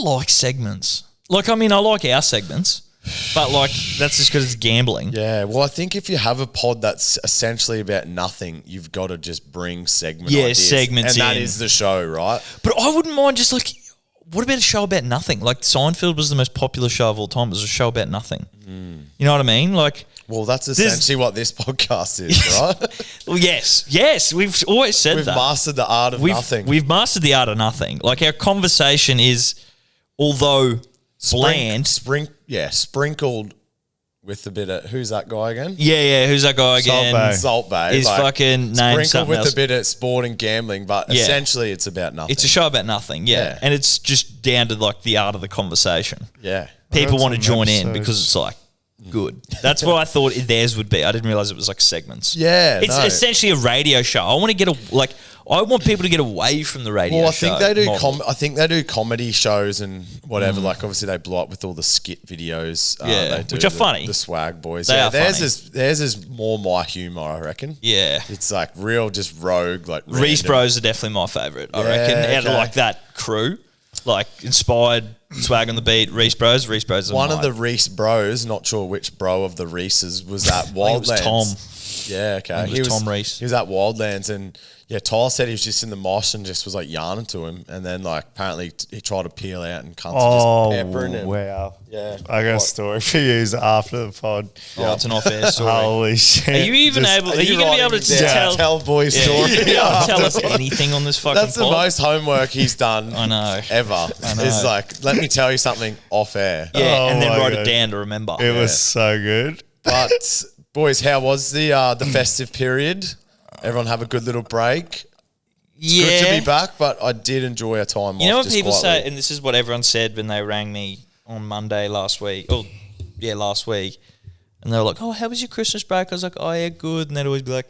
like segments. Like, I mean, I like our segments, but like that's just because it's gambling. Yeah, well, I think if you have a pod that's essentially about nothing, you've got to just bring segment ideas. Segments and that in. is the show, right? But I wouldn't mind just like, what about a show about nothing? Like Seinfeld was the most popular show of all time. It was a show about nothing. You know what I mean? Like, well, that's essentially what this podcast is, right? well, yes, we've always said We've that. mastered the art of nothing. We've mastered the art of nothing. Like our conversation is, although bland, sprinkled with a bit of who's that guy again? Yeah, who's that guy again? Salt Bay. His fucking name. Sprinkled with else. a bit of sport and gambling, but essentially it's about nothing. It's a show about nothing, and it's just down to like the art of the conversation. Yeah, people want to join in because it's like good. That's what I thought theirs would be. I didn't realize it was like segments. Yeah, it's essentially a radio show. I want to get I want people to get away from the radio. Well, I show think they do. model. I think they do comedy shows and whatever. Like obviously they blow up with all the skit videos. They do which are funny. The swag boys. They are theirs funny. theirs is more my humor, I reckon. Yeah, it's like real, just rogue. Like Reese Bros are definitely my favorite. I reckon out of like that crew, like inspired swag on the beat. Reese Bros. One of the Reese Bros. Not sure which bro of the Reeses was at Wildlands. It was Tom. Yeah, okay. He was Tom Reese. He was at Wildlands and Tyler said he was just in the mosh and just was like yarning to him, and then like apparently he tried to peel out and cunts just peppering him. Wow. Yeah. I got a story for you after the pod. Oh, it's an off-air story. Holy shit. Are you even able? Are you going to be able to tell boys' story? Tell us anything on this fucking That's the pod? most homework he's done I know. ever. I know. Is like, let me tell you something off air. Yeah, and then my write God. it down to remember. It was so good. But boys, how was the festive period? Everyone have a good little break. It's good to be back, but I did enjoy our time off. You know what just people quietly. say, and this is what everyone said when they rang me on Monday last week. Oh, yeah, last week. And they were like, oh, how was your Christmas break? I was like, oh, yeah, good. And they'd always be like,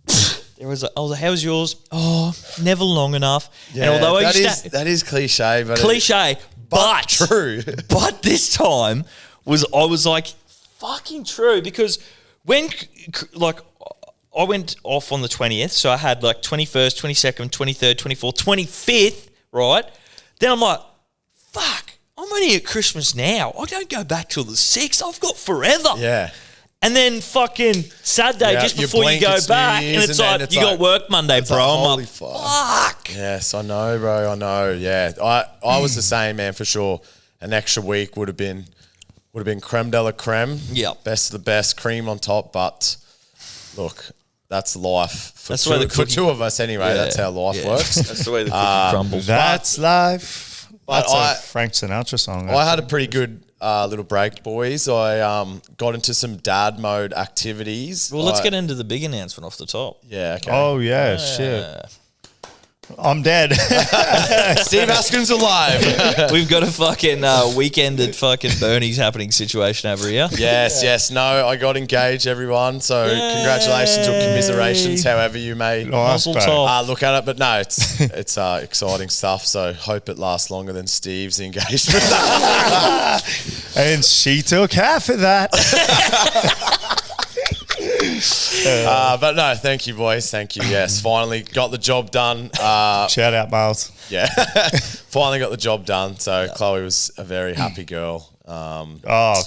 I was like, how was yours? Oh, never long enough. Yeah, and although that is cliche, but but true. But this time I was like, fucking true, because when like I went off on the 20th, so I had like 21st, 22nd, 23rd, 24th, 25th, right? Then I'm like, fuck, I'm only at Christmas now. I don't go back till the 6th. I've got forever. Yeah. And then fucking Saturday, just before you go back, and it's like, you got work Monday, bro. I'm like, fuck. Yes, I know, bro. I know. Yeah, I was the same, man, for sure. An extra week would have been creme de la creme. Yeah, best of the best, cream on top. But look, that's life for, for two of us anyway. Yeah. That's how life works. That's the way the cookie crumbles. That's life. But That's a Frank Sinatra song. I had a pretty good little break, boys. I got into some dad mode activities. Well, let's get into the big announcement off the top. Yeah, okay. Oh, yeah, shit. I'm dead. Steve Askin's alive. We've got a fucking weekend at fucking Bernie's happening situation over here. Yes. No, I got engaged, everyone. So congratulations or commiserations, however you may Mazel bro. tov. look at it. But no, it's exciting stuff. So hope it lasts longer than Steve's engagement. And she took half of that. But no, thank you, boys. Thank you. Yes, finally got the job done. Shout out, Miles. Yeah, finally got the job done. So Chloe was a very happy girl.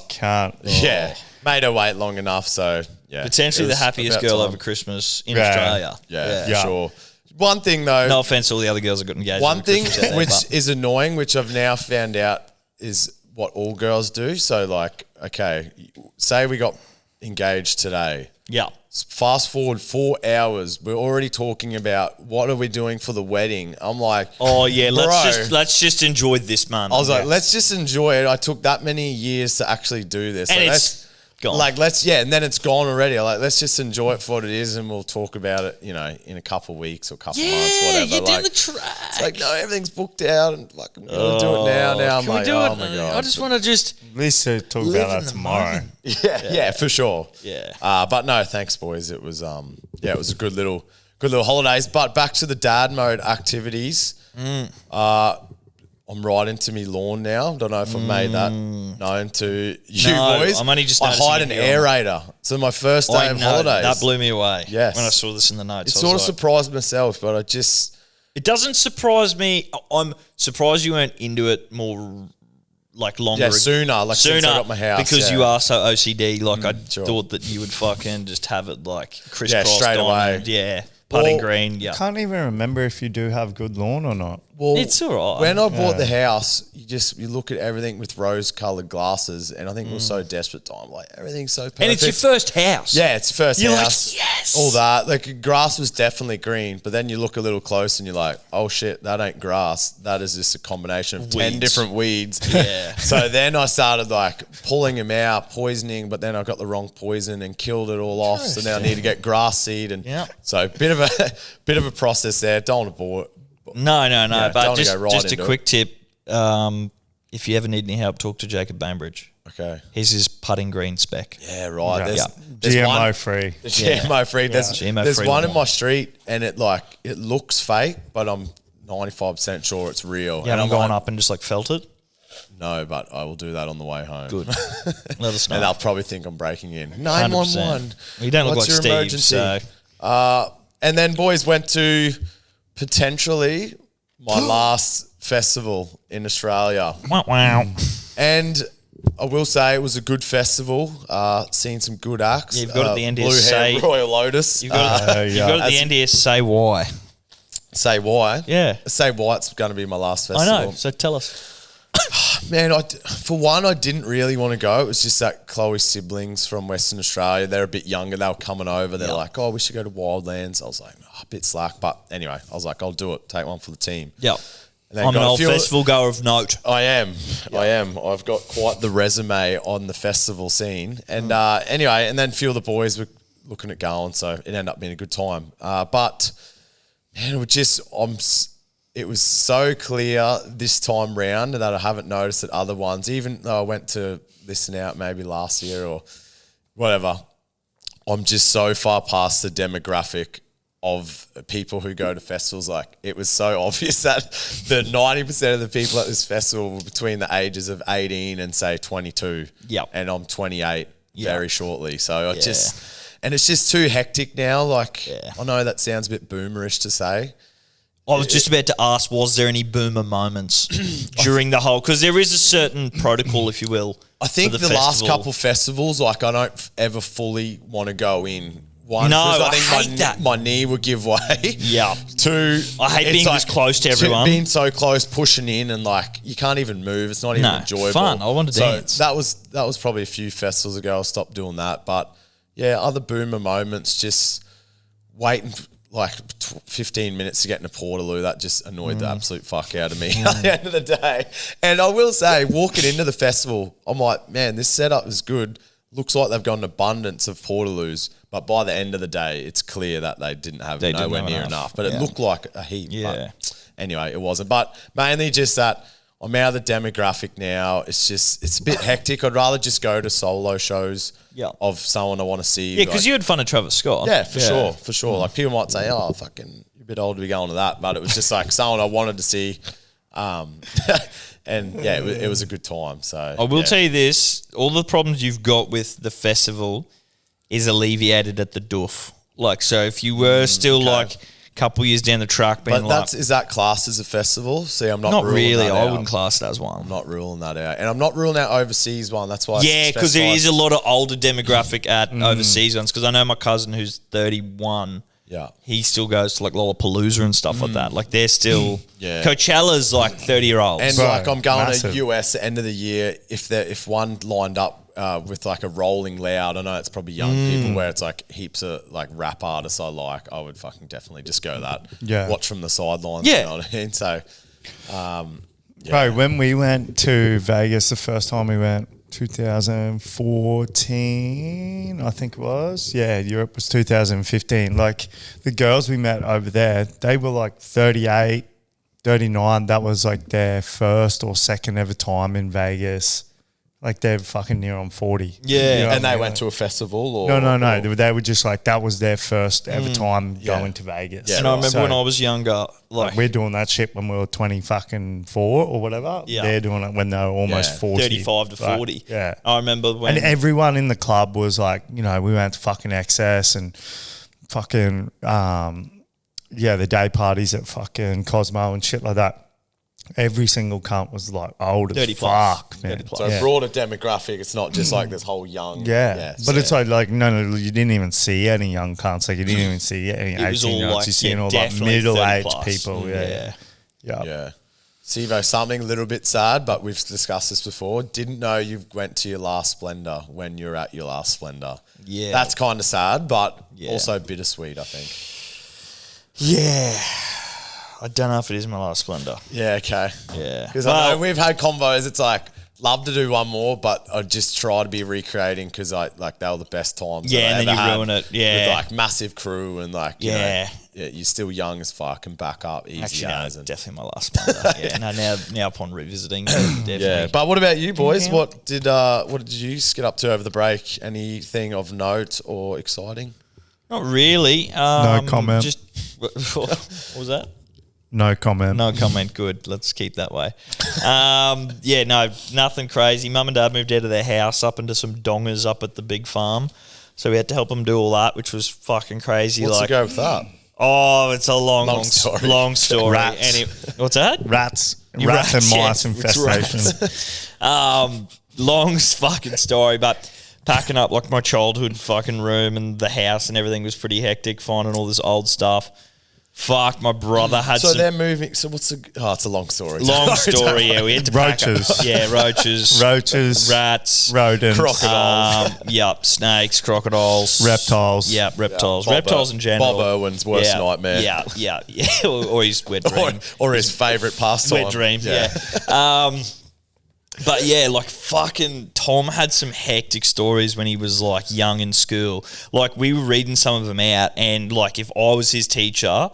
Can't. Yeah, made her wait long enough. So yeah, Potentially the happiest girl over Christmas in Australia. Yeah, for sure. One thing though, no offense to all the other girls that got engaged. One thing there, which is annoying, which I've now found out is what all girls do. So like, okay, say we got engaged today. Yeah. Fast forward 4 hours, we're already talking about what are we doing for the wedding. I'm like, oh yeah, bro, let's just enjoy this month. I was like, let's just enjoy it. I took that many years to actually do this, and like, it's gone. Like and then it's gone already. Like let's just enjoy it for what it is, and we'll talk about it, in a couple of weeks or a couple of months, whatever. You're down like, the track. It's like no, everything's booked out, and like I'm gonna do it now. Now I'm Can like, we do oh it? my god, I just want to just At least to talk about that tomorrow. Yeah, for sure. Yeah. But no, thanks, boys. It was it was a good little holidays. But back to the dad mode activities. I'm right into me lawn now. Don't know if I've made that known to you boys. I'm only just I hired an aerator. So my first day of holidays. That blew me away. Yes. When I saw this in the notes. It sort of surprised myself, but I just It doesn't surprise me. I'm surprised you weren't into it more like longer. Yeah, sooner. Like since I got my house. Because you are so OCD. Like I sure. thought that you would fucking just have it like crisscross straight away. Yeah, putting Well, green. Yeah, Can't even remember if you do have good lawn or not. Well, it's all right. When I bought the house, you look at everything with rose-colored glasses, and I think we're so desperate time. Like everything's so perfect. and it's your first house. Yeah, it's first You're house. like, yes. All that. Like grass was definitely green, but then you look a little close and you're like, oh shit, that ain't grass. That is just a combination of 10 Weeds. different weeds. Yeah. So then I started like pulling them out, poisoning, but then I got the wrong poison and killed it all off. So now I need to get grass seed and so bit of a process there. Don't want to bore it. No. Yeah, but don't just, go right just a into quick tip. If you ever need any help, talk to Jacob Bainbridge. Okay. He's his putting green spec. Yeah, right. Yeah. There's GMO one, free. GMO free. There's GMO-free one in lawn. my street, and it looks fake, but I'm 95% sure it's real. Yeah, and I'm going like, up and just like felt it. No, but I will do that on the way home. Good. Let us know. And they'll probably think I'm breaking in. 100%. 911. You don't look What's like your Steve, emergency? so And then boys went to potentially my last festival in Australia. wow. And I will say it was a good festival. Seen some good acts. Yeah, you've got at the end here, Blue say- Hair Royal Lotus. You've got, you've got at the end here, say why. Say why. Yeah. Say why it's going to be my last I festival. know. So tell us. Man, for one, I didn't really want to go. It was just that Chloe's siblings from Western Australia. They're a bit younger. They were coming over. They're like, oh, we should go to Wildlands. I was like, oh, a bit slack. But anyway, I was like, I'll do it. Take one for the team. Yep. And then I'm an got a old few- festival goer of note. I am. I've got quite the resume on the festival scene. And anyway, and then a few of the boys were looking at going, so it ended up being a good time. But man, it was so clear this time round that I haven't noticed at other ones, even though I went to listen out maybe last year or whatever. I'm just so far past the demographic of people who go to festivals. Like it was so obvious that the 90% of the people at this festival were between the ages of 18 and say 22. Yep. And I'm 28 very shortly. So Yeah. and it's just too hectic now. Like Yeah. I know that sounds a bit boomerish to say. I was just about to ask, was there any boomer moments during the whole? Because there is a certain protocol, if you will. I think for the last festival. couple festivals, like I don't ever fully want to go in. One, No, 'cause I think hate that. my knee would give way. Yeah. Two, I hate it's being this close to everyone. Being so close, pushing in, and like you can't even move. It's not even No, enjoyable. fun. I want to dance. That was probably a few festivals ago. I stopped doing that. But yeah, other boomer moments, just waiting like 15 minutes to get in a Portaloo, that just annoyed the absolute fuck out of me at the end of the day. And I will say, walking into the festival, I'm like, man, this setup is good. Looks like they've got an abundance of Portaloos, but by the end of the day, it's clear that they didn't have They didn't nowhere have near enough. enough. But it Yeah. looked like a heap. Yeah. But anyway, it wasn't. But mainly just that I'm out of the demographic now. It's a bit hectic. I'd rather just go to solo shows Yeah. of someone I want to see. Yeah, because like- you had fun at Travis Scott. yeah, for sure. Like people might say, "Oh, fucking, you're a bit old to be going to that," but it was just like someone I wanted to see, and yeah, it was a good time. So I will tell you this: all the problems you've got with the festival is alleviated at the doof. Like, so if you were still like a couple years down the track, being But like, is that classed as a festival? See, I'm not not ruling really. that I out. wouldn't class it as one. I'm not ruling that out, and I'm not ruling out overseas one. That's why. Yeah, because there is a specify- lot of older demographic at overseas ones. Because I know my cousin who's 31. Yeah. He still goes to like Lollapalooza and stuff like that. Like they're still Yeah. Coachella's like 30-year-olds. And Bro, like I'm going massive. to US at the end of the year. If one lined up with like a Rolling Loud, I know it's probably young people where it's like heaps of like rap artists I like. I would fucking definitely just go that. Yeah. Watch from the sidelines. Yeah. You know what I mean? So Bro, when we went to Vegas the first time we went, 2014, I think it was. Yeah, Europe was 2015. Like the girls we met over there, they were like 38, 39. That was like their first or second ever time in Vegas. Like they're fucking near on 40. Yeah. You know and what I they mean? went to a festival or No. They were just like, that was their first ever time going to Vegas. Yeah, and I remember So- when I was younger, like we're doing that shit when we were 24 or whatever. Yeah. They're doing it when they were almost Yeah. 40. 35 to Like, 40. yeah. I remember when... And everyone in the club was like, you know, we went to fucking Excess and fucking the day parties at fucking Cosmo and shit like that. Every single cunt was like old 30 as plus. fuck, man. 30 plus. So broader demographic. It's not just like this whole young. But it's like no, you didn't even see any young cunts. Like you didn't even see any It was all 18-year-olds. like, You seen all like definitely 30 middle-aged plus. people. Yeah. Yeah. Sivo, something a little bit sad, but we've discussed this before. Didn't know you went to your last Splendor when you were at your last Splendor. Yeah. That's kind of sad, but also bittersweet, I think. Yeah. I don't know if it is my last Splendor. Yeah, okay. Yeah. Because I know we've had convos, it's like, love to do one more, but I just try to be recreating because they were the best times. Yeah, that I and then ever you had ruin it. Yeah. With like massive crew and like, you know, Yeah. you're still young as fuck and back up easy Actually, no, as. And definitely my last Splendor. Yeah. No, now upon revisiting, definitely. yeah, but what about you boys? What did you get up to over the break? Anything of note or exciting? Not really. No comment. Just what was that? No comment. No comment. Good. Let's keep that way. No, nothing crazy. Mum and Dad moved out of their house up into some dongers up at the big farm, so we had to help them do all that, which was fucking crazy. What's like, to go with that? oh, it's a long story. Long story. Rats. What's that? Rats and Rats, mice yeah, it's infestation. Long fucking story, but packing up like my childhood fucking room and the house and everything was pretty hectic, finding all this old stuff. Fuck, my brother had So some... they're moving. So what's the? Oh, it's a long story. Long story, yeah. We had to pack up- Roaches. Yeah, roaches. Roaches. Rats. Rodents. Crocodiles. Yep, snakes, crocodiles. Reptiles. Yep, reptiles. Bob reptiles in general. Bob Irwin's worst nightmare. Yeah. or his wet dream. Or his favourite pastime. Wet dream, yeah. But yeah, like fucking Tom had some hectic stories when he was like young in school. Like we were reading some of them out, and like if I was his teacher...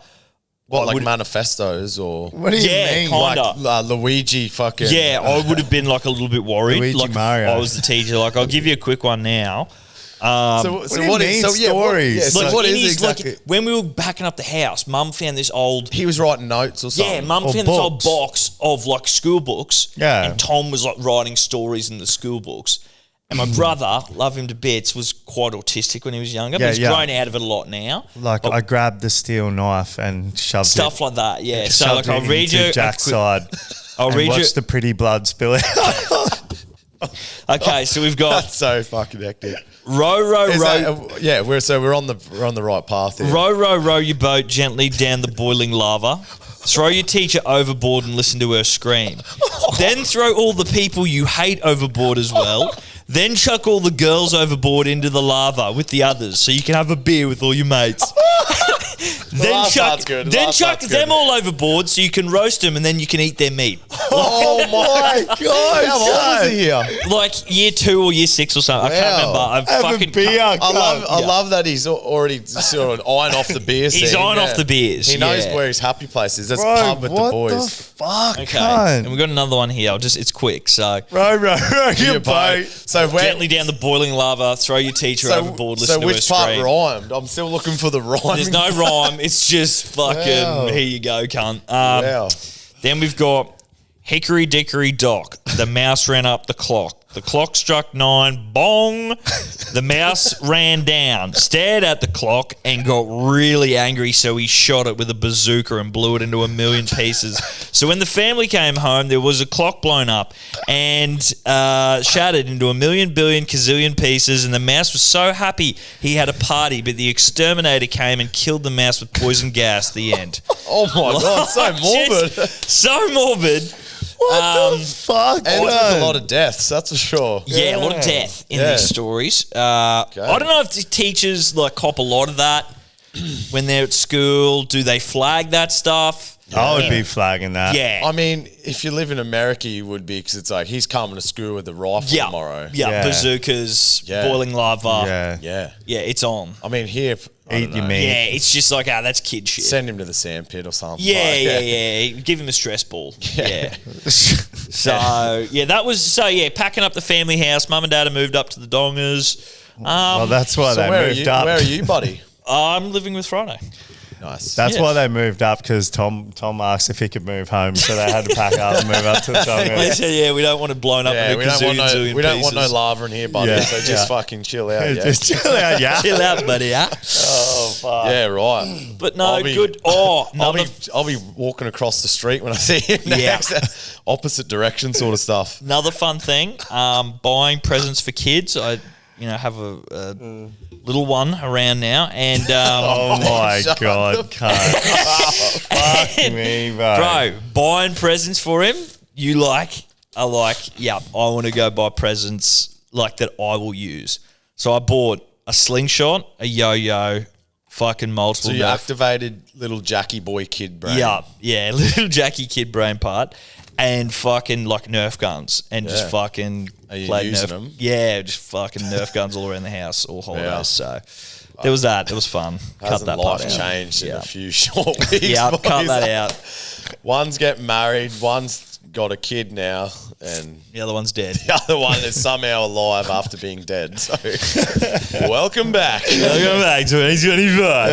What, like manifestos or? What do you mean? Kinda. Like Luigi fucking. Yeah, I would have been like a little bit worried. Luigi like if Mario. I was the teacher. Like I'll give you a quick one now. So do you mean, so stories? so Like what in is his- exactly? like, when we were backing up the house, Mum found this old... He was writing notes or something. Yeah, Mum Or found this old books. box of like school books. Yeah. And Tom was like writing stories in the school books. And my brother, love him to bits, was quite autistic when he was younger, Yeah, but he's yeah. grown out of it a lot now. Like I grabbed the steel knife and shoved Stuff it. like that, yeah. So Shoved like I'll it read into you... Jack's a quick- side. I'll and read you... watch the pretty blood spill out. Okay, so we've got That's so fucking hectic. row, Is that, yeah, we're on the right path here. row your boat gently down the boiling lava. Throw your teacher overboard and listen to her scream. Then throw all the people you hate overboard as well. Then chuck all the girls overboard into the lava with the others so you can have a beer with all your mates. Then last chuck, part's good. The then last chuck part's them good. all overboard so you can roast them and then you can eat their meat. Oh my god! How old was he here? Like year 2 or year 6 or something. I can't remember. I've Have fucking a beer. I love that he's already sort of eyeing off the beer scene. He's eyeing off the beers, He knows yeah. where his happy place is. That's Bro, pub with the what boys. the fuck, Okay, cunt? and we've got another one here. It's quick. So Row Your your boat. So where? gently down the boiling lava, throw your teacher overboard, listen to her which part scream. rhymed? I'm still looking for the rhyme. There's no rhyme. It's just fucking, Wow. here you go, cunt. Wow. Then we've got Hickory Dickory Dock. The mouse ran up the clock. The clock struck 9. Bong. The mouse ran down, stared at the clock, and got really angry, so he shot it with a bazooka and blew it into a million pieces. So when the family came home, there was a clock blown up and shattered into a million, billion, gazillion pieces, and the mouse was so happy he had a party, but the exterminator came and killed the mouse with poison gas. The end. Oh my god, so morbid. Just so morbid. What the fuck? Ends with cunt? a lot of deaths, that's for sure. Yeah, a lot of death in Yeah. these stories. I don't know if the teachers like cop a lot of that when they're at school. Do they flag that stuff? I would be flagging that. Yeah. I mean, if you live in America, you would be, because it's like he's coming to school with a rifle Yeah. tomorrow. Yeah. Yeah. Bazookas, Yeah. boiling lava. Yeah. Yeah. Yeah, it's on. I mean, here, I Eat don't your know. meat. Yeah, it's just like, that's kid shit. Send him to the sandpit or something. Yeah, like, yeah. Give him a stress ball. Yeah. So, packing up the family house. Mum and Dad have moved up to the Dongers. Well, that's why So they where are moved you? up. Where are you, buddy? I'm living with Friday. Nice. That's Yeah. why they moved up, because Tom asked if he could move home, so they had to pack up and move up to the They Tonga. said, yeah, we don't want it blown up Yeah, into we don't want zillion we don't want no pieces. lava in here, buddy. Yeah. So just fucking chill out. Yeah. Just chill out, yeah. Chill out, buddy. Yeah. Oh, fuck. Yeah, right. But no, I'll be- good. Oh, I'll be walking across the street when I see him Yeah. next. Opposite direction sort of stuff. another fun thing, buying presents for kids. I, have a little one around now, and Oh, my Shut God. Cunt. Fuck me, bro. buying presents for him. You are like, yeah, I want to go buy presents like that I will use. So I bought a slingshot, a yo-yo, fucking multiple. So you Nerf. activated little Jackie boy kid brain. Yeah, little Jackie kid brain part, and fucking like Nerf guns, and just fucking Are you played using Nerf. them? Yeah, just fucking Nerf guns all around the house all holidays. Yeah. So there was that. It was fun. Cut Hasn't that life part out. changed in Yeah. a few short weeks? Yeah, boys? cut that out. One's getting married, one's got a kid now, and The other one's dead. the other one is somehow alive after being dead. So, welcome back. Welcome back to 2025.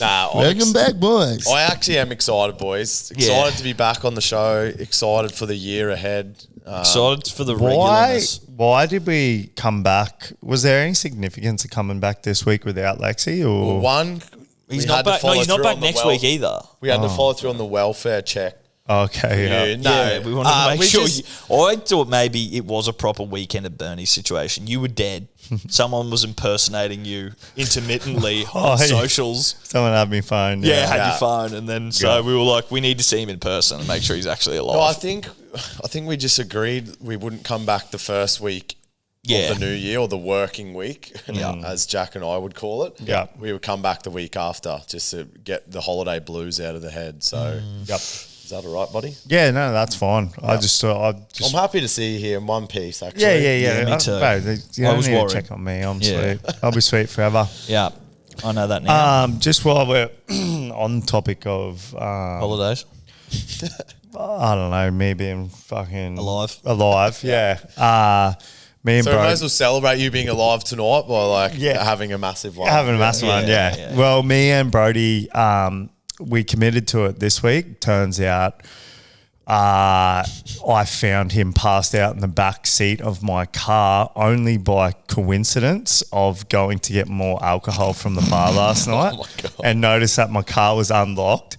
Nah, Welcome back, boys. I actually am excited, boys. Excited to be back on the show. Excited for the year ahead. Excited for the Why? regularness. Why did we come back? Was there any significance of coming back this week without Lexi? Or One, He's we not had to back. No, follow he's not through back on the next week either. We had to follow through on the welfare check. okay, yeah. No, Yeah, we wanted to make we sure. just- I thought maybe it was a proper weekend at Bernie's situation. You were dead. Someone was impersonating you intermittently on Oh, yeah. socials. Someone had me phone. Yeah, had Yeah. your phone, and then so we were like, we need to see him in person and make sure he's actually alive. No, I think we just agreed we wouldn't come back the first week Yeah. of the new year, or the working week, as Jack and I would call it. Yeah. We would come back the week after just to get the holiday blues out of the head. So, Yep. is that all right, buddy? Yeah, no, that's fine. I just thought I'm happy to see you here in one piece, actually. Yeah. Yeah, me too. Bro, you I don't was need to worried. check on me. I'm Yeah. sweet. I'll be sweet forever. Yeah, I know that now. Just while we're on the topic of, Holidays. I don't know, me being fucking Alive. yeah. Me and So we bro might as well celebrate you being alive tonight by Yeah. having a massive one. having a massive one. Yeah, Yeah. yeah. Well, me and Brody, we committed to it this week. Turns out, I found him passed out in the back seat of my car only by coincidence of going to get more alcohol from the bar last night, my God. and noticed that my car was unlocked.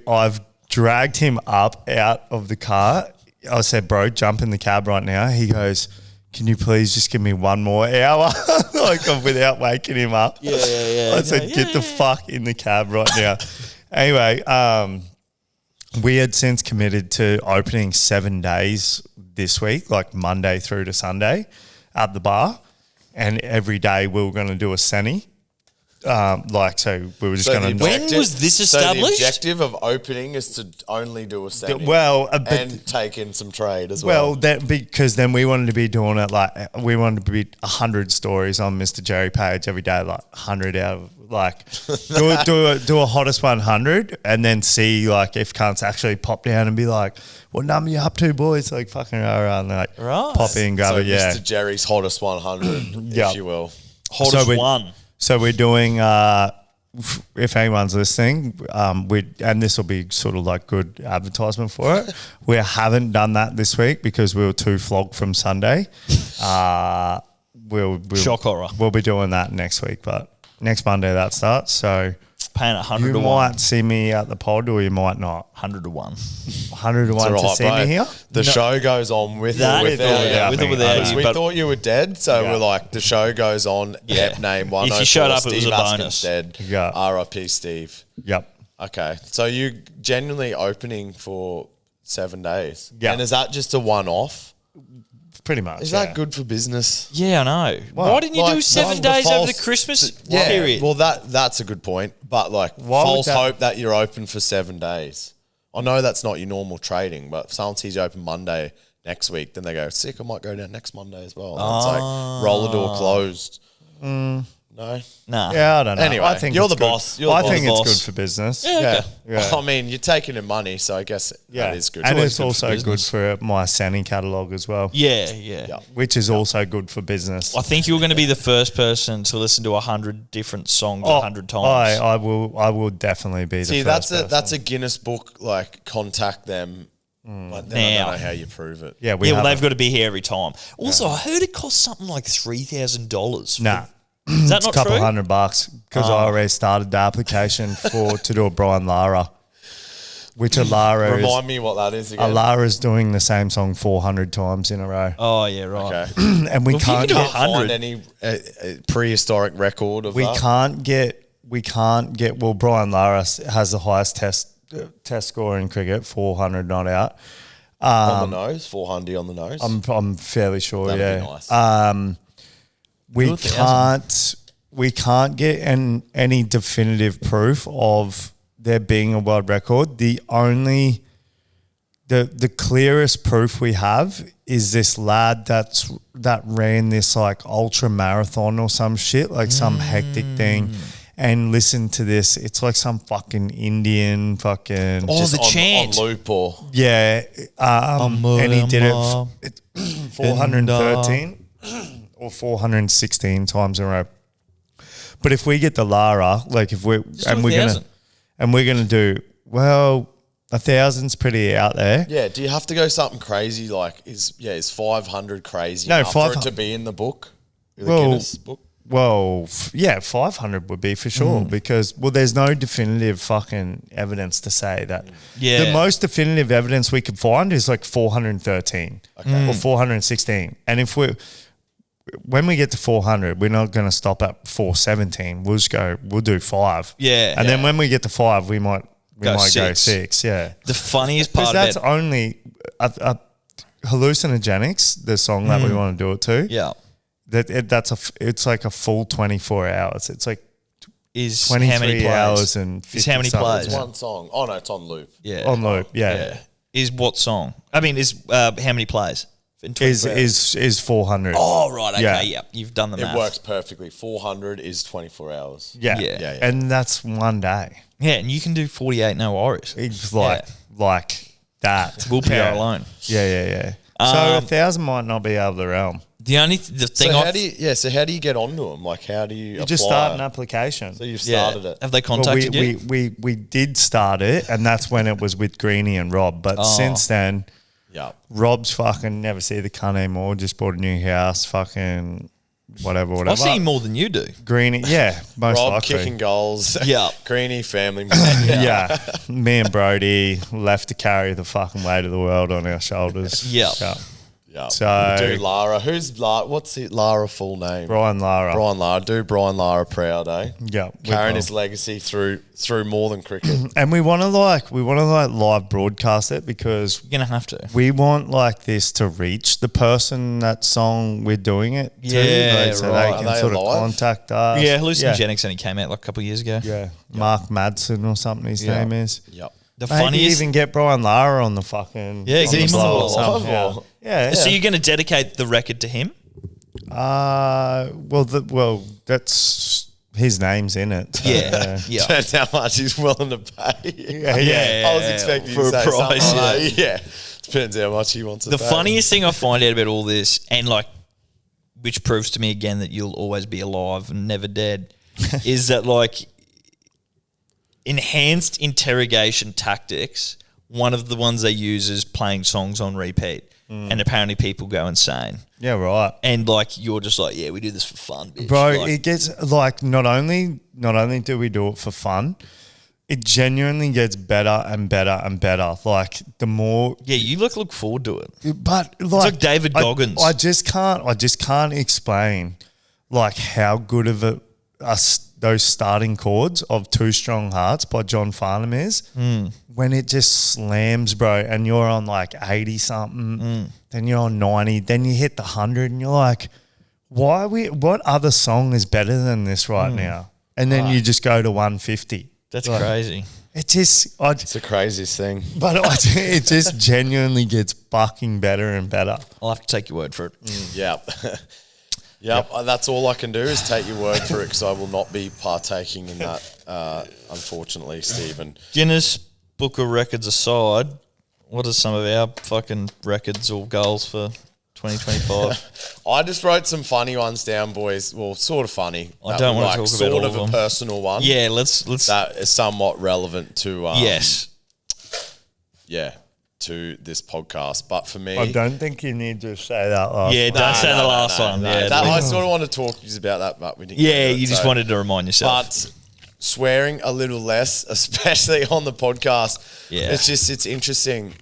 I've dragged him up out of the car. I said, bro, jump in the cab right now. He goes, can you please just give me one more hour? Without waking him up. Yeah. I said, get the fuck in the cab right now. Anyway, we had since committed to opening 7 days this week, like Monday through to Sunday at the bar. And every day we were going to do a Senny. So we were just So going the to... When was this So established? the objective of opening is to only do a semi. Well, but and take in some trade as well. Well, because then we wanted to be doing it we wanted to be 100 stories on Mr. Jerry Page every day, 100 out of do a hottest 100, and then see if cunts actually pop down and be like, "What number you up to, boys?" Fucking around, and Right. pop in, grab So it, yeah. Mr. Jerry's hottest 100, Yeah. if you will. Hottest we- one. So we're doing. If anyone's listening, and this will be sort of good advertisement for it. We haven't done that this week because we were too flogged from Sunday. We'll Shock horror. We'll be doing that next week, but next Monday that starts. So Paying 100 you to might 1. see me at the pod, or you might not. 100 to 1. 100 to 1 to It's all see right, me bro. here. The show goes on with That- or without yeah, you. with or me. without Because you. We But thought you were dead, so Yeah. we're like, the show goes on. Yeah. Yep, name 104. If you showed up, it was Steve a Askin's bonus. Dead. Yeah. R.I.P. Steve. Yep. Okay, so you genuinely opening for 7 days. Yeah. And is that just a one-off? Pretty much. Is yeah. that good for business? Yeah, I know. Why didn't you do Like, 7 the days over the false- Christmas Yeah, period? well, that's a good point. But Why would false that- hope that you're open for 7 days. I know that's not your normal trading, but if someone sees you open Monday next week, then they go, sick, I might go down next Monday as well. And it's like, roller door closed. No. Nah. Yeah, I don't know. Anyway, I think you're it's the good. boss. You're the I boss. think it's Boss. good for business. Yeah. Yeah. I mean, you're taking in money, so I guess that is good. And always it's good for also good business. for my Sani catalogue as well. Yeah. Which is also good for business. I think you're going to be the first person to listen to 100 different songs 100 times. I will definitely be See, the first that's a person. Guinness book. Like, contact them. But then I Now. don't know how you prove it. Yeah, well, have they've it. got to be here every time. Also, I heard it costs something like $3,000. Nah. Is that It's not a couple true? $100 because I already started the application to do a Brian Lara, which Remind me what that is again. Lara's doing the same song 400 times in a row, Oh, yeah, right. Okay. and we Well, if you can't can do get 100. Find any prehistoric record of that? we can't get. Well, Brian Lara has the highest test score in cricket, 400 not out. On the nose, 400 on the nose. I'm fairly sure. That'd be Yeah. nice. We 2,000. can't get any definitive proof of there being a world record. The clearest proof we have is this lad that ran this like ultra marathon or some shit, like some hectic thing. And listen to this. It's like some fucking Indian fucking Oh, the on, chant. on loop or yeah. And he did it 413 or 416 times in a row. But if we get the Lara, like if we're Just do 1,000. we're gonna do well, 1,000's pretty out there. yeah. Do you have to go something crazy? Like is 500 crazy No, enough for it 500 to be in the book? The Well, Guinness book. Well, 500 would be for sure because there's no definitive fucking evidence to say that. Yeah. The most definitive evidence we could find is like 413 or 416, and when we get to 400, we're not going to stop at 417. We'll do 5. Yeah. And then when we get to 5, we might Go go 6. 6. Yeah. The funniest Because part that's about only hallucinogenics, the song that we want to do it to. yeah It's like a full 24 hours. It's like is how many 23 plays? hours and 50 Is how many something. plays? It's one song. Oh no, it's on loop. Yeah. On loop. Yeah. Yeah. Is what song? I mean, is how many plays? In 24 hours? Is 400. Oh, right. Okay. Yeah. Yeah. You've done the It math. works perfectly. 400 is 24 hours. Yeah. Yeah. And that's one day. Yeah. And you can do 48, no worries. It's like that. Willpower yeah. alone. Yeah. So 1,000 might not be out of the realm. The thing So I how do you get onto them? Like how do you You just apply? start an application. So you've yeah. started it. Have they Well, contacted you? we did start it, and that's when it was with Greenie and Rob. But since then, Yeah. Rob's fucking never see the cunt anymore. Just bought a new house. Fucking whatever. I see more than you do. Greenie, yeah, most Rob likely. kicking goals. Yeah. Greenie family man. Yeah. Me and Brody left to carry the fucking weight of the world on our shoulders. Yeah. Yeah. So- do Lara. Who's Lara? What's it? Lara full name? Brian Lara. Brian Lara. Do Brian Lara proud, eh? Yeah. we Carrying will. his legacy through more than cricket. And we want to live broadcast it because You're going to have to. we want like this to reach the person that song we're doing it to. Yeah, like, so right. they Are can they sort of alive? contact us. Yeah. Hallucinogenics only came out like a couple of years ago. Yeah. Mark Madsen or something his Yeah. name is. Yep. The Maybe funniest. even get Brian Lara on the fucking Yeah, on get the him on the blower ball. somehow. Or- Yeah. So you're going to dedicate the record to him? Well, that's his name's in it. So, Yeah. Yeah. That's how much he's willing to pay. Yeah. I was expecting for you a to say price, something like, yeah. Depends how much he wants to The pay. funniest thing I find out about all this, and like, which proves to me again that you'll always be alive and never dead, is that like enhanced interrogation tactics. One of the ones they use is playing songs on repeat, and apparently people go insane. Yeah, right. And like you're just like, yeah, we do this for fun, bitch. Bro, Like, it gets like not only do we do it for fun, it genuinely gets better and better and better. Like the more, yeah, you look forward to it. but like, like David Goggins. I just can't explain like how good of those starting chords of Two Strong Hearts by John Farnham is when it just slams, bro, and you're on like 80 something, then you're on 90, then you hit the 100 and you're like, what other song is better than this right now? And then you just go to 150. That's Like, crazy. It just, It's the craziest thing. it just genuinely gets fucking better and better. I'll have to take your word for it. Yeah. Yep, that's all I can do is take your word for it because I will not be partaking in that, unfortunately, Stephen. Guinness Book of Records aside, what are some of our fucking records or goals for 2025? I just wrote some funny ones down, boys. Well, sort of funny. I don't want to talk about sort all of of a them. personal one. Yeah, let's. That is somewhat relevant to Yes. to this podcast. But for me, I don't think you need to say that last Yeah, one. don't say the last one. Yeah, I sort of want to talk to you about that, but we didn't. yeah. get to it, You just so- wanted to remind yourself. But swearing a little less, especially on the podcast. Yeah. It's interesting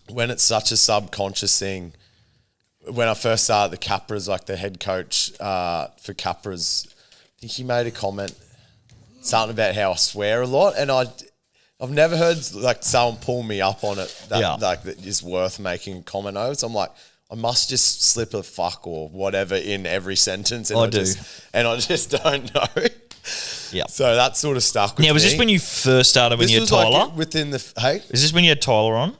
when it's such a subconscious thing. When I first started the Capras, like the head coach for Capras, I think he made a comment, something about how I swear a lot, and I've never heard like someone pull me up on it that is worth making a comment over. So I'm like, I must just slip a fuck or whatever in every sentence, and I just don't know. Yeah. So that sort of stuck with me. Now, was this when you first started when you had Tyler? Like within the hey? Is this when you had Tyler on?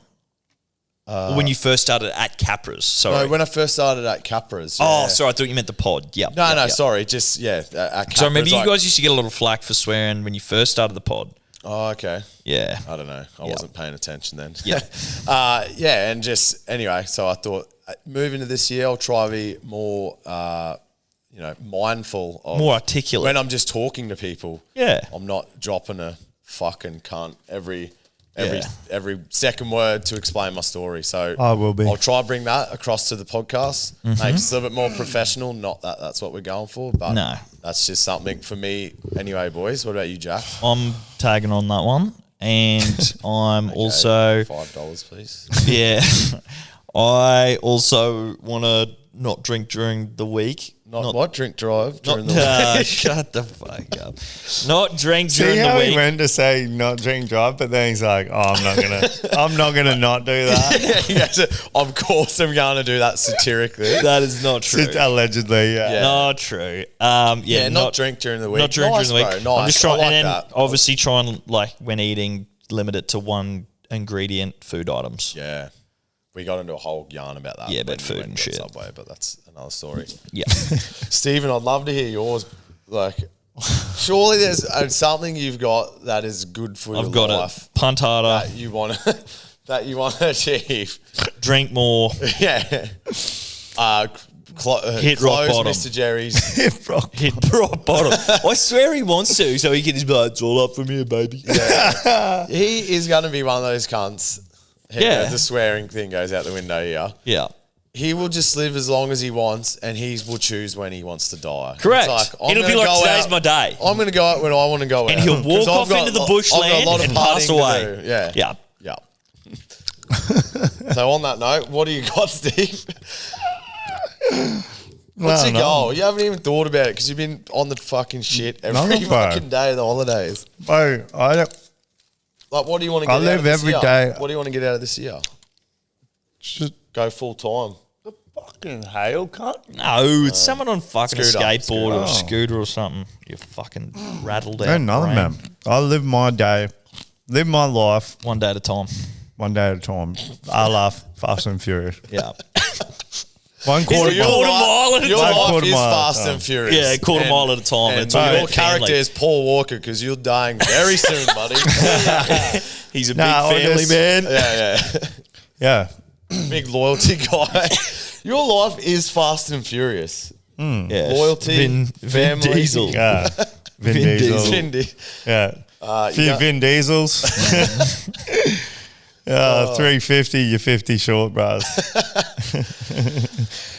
Or when you first started at Capras? Sorry. No, when I first started at Capras. Oh, yeah. sorry. I thought you meant the pod. Yeah. No, sorry. Just, at Capras. So I remember you guys used to get a little flack for swearing when you first started the pod. Oh, okay. Yeah. I don't know. I wasn't paying attention then. Yeah. And just, anyway, so I thought moving to this year, I'll try to be more, mindful of. More articulate. When I'm just talking to people. Yeah. I'm not dropping a fucking cunt every second word to explain my story. So I will be. I'll try to bring that across to the podcast. Make it a little bit more professional. Not that that's what we're going for, but No. that's just something for me. Anyway, boys, what about you, Jack? I'm tagging on that one. And I'm also... $5, please. Yeah. I also want to not drink during the week. Not what? Drink drive during the week. Shut the fuck up. Not drink See during the how he week. went to say not drink drive, but then he's like, "Oh, I'm not gonna not do that." Yes, of course I'm going to do that satirically. That is not true. Allegedly, yeah. Not true. Not drink during the week. Not drink Nice, during the week. bro. Nice. I'm just trying, I like and then that. obviously try and when eating, limit it to one ingredient food items. Yeah. We got into a whole yarn about that. Yeah, about when we food went and to shit. Subway, but that's another story. Yeah. Stephen, I'd love to hear yours. Like, surely there's something you've got that is good for your I've got life it. Punt harder. that you want to achieve. Drink more. Yeah. Hit rock close bottom. Mr. Jerry's. Hit rock bottom. I swear he wants to, so he can just be like, it's all up from here, baby. He is going to be one of those cunts. Yeah. The swearing thing goes out the window here. Yeah. He will just live as long as he wants, and he will choose when he wants to die. Correct. It's I'm It'll be gonna like, go today's out- my day. I'm going to go out when I want to go out. And he'll 'Cause walk off into the I've got a bushland lot of and pass partying to away. do. Yeah. Yeah. Yeah. So on that note, what do you got, Steve? What's your goal? You haven't even thought about it because you've been on the fucking shit every No, bro. fucking day of the holidays. Bro, I don't. Like, what do you want to get I out live of this every year? day. What do you want to get out of this year? Just Go full time. the fucking hail cunt. No, it's someone on fucking a scooter. skateboard or a Scooter. scooter or something. You fucking rattled out. No, nothing, brain. man. I live my day, live my life One day at a time. one day at a time. I laugh Fast and Furious. Yeah. One quarter Your quarter mile at a Your time. life Quarter is mile, fast and furious. Yeah, quarter mile at a time. And It's your all about character family. is Paul Walker because you're dying very soon, buddy. He's a Nah, I big family just- man. Yeah. Yeah. Big loyalty guy. Your life is fast and furious. Yeah. Loyalty, Vin family. Diesel. Yeah. Vin Vin Diesel. Diesel. Cindy. Yeah. you Few got- Vin Diesels. 350, you're 50 short, bros.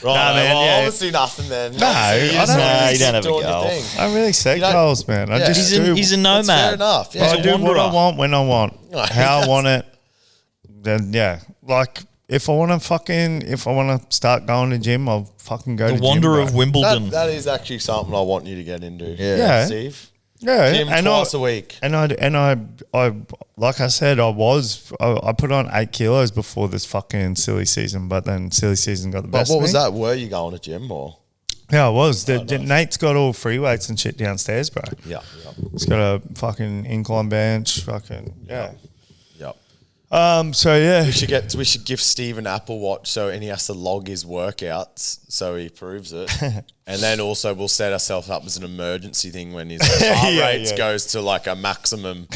Right, Nah, man, well, yeah. obviously nothing then. No, I don't- Nah, you don't have a doing your goal. thing. I really set You don't- goals, man. I Yeah. just He's do. a That's nomad. fair enough. Yeah. I He's a do what I wanderer. want when I want. No, How I want it. Then yeah, like if I want to start going to gym, I'll fucking go The to Wanderer gym, of bro. Wimbledon. that is actually something I want you to get into. Yeah. Steve. Yeah, Gym twice a week. And I like I said, I put on 8 kilos before this fucking silly season, but then silly season got the But best. what of was me. that? Were you going to gym or? Yeah, I was. Nate's got all free weights and shit downstairs, bro. Yeah. He's got a fucking incline bench, fucking yeah. Yep. So yeah, We should give Steve an Apple Watch and he has to log his workouts so he proves it. And then also we'll set ourselves up as an emergency thing when his heart rate goes to like a maximum.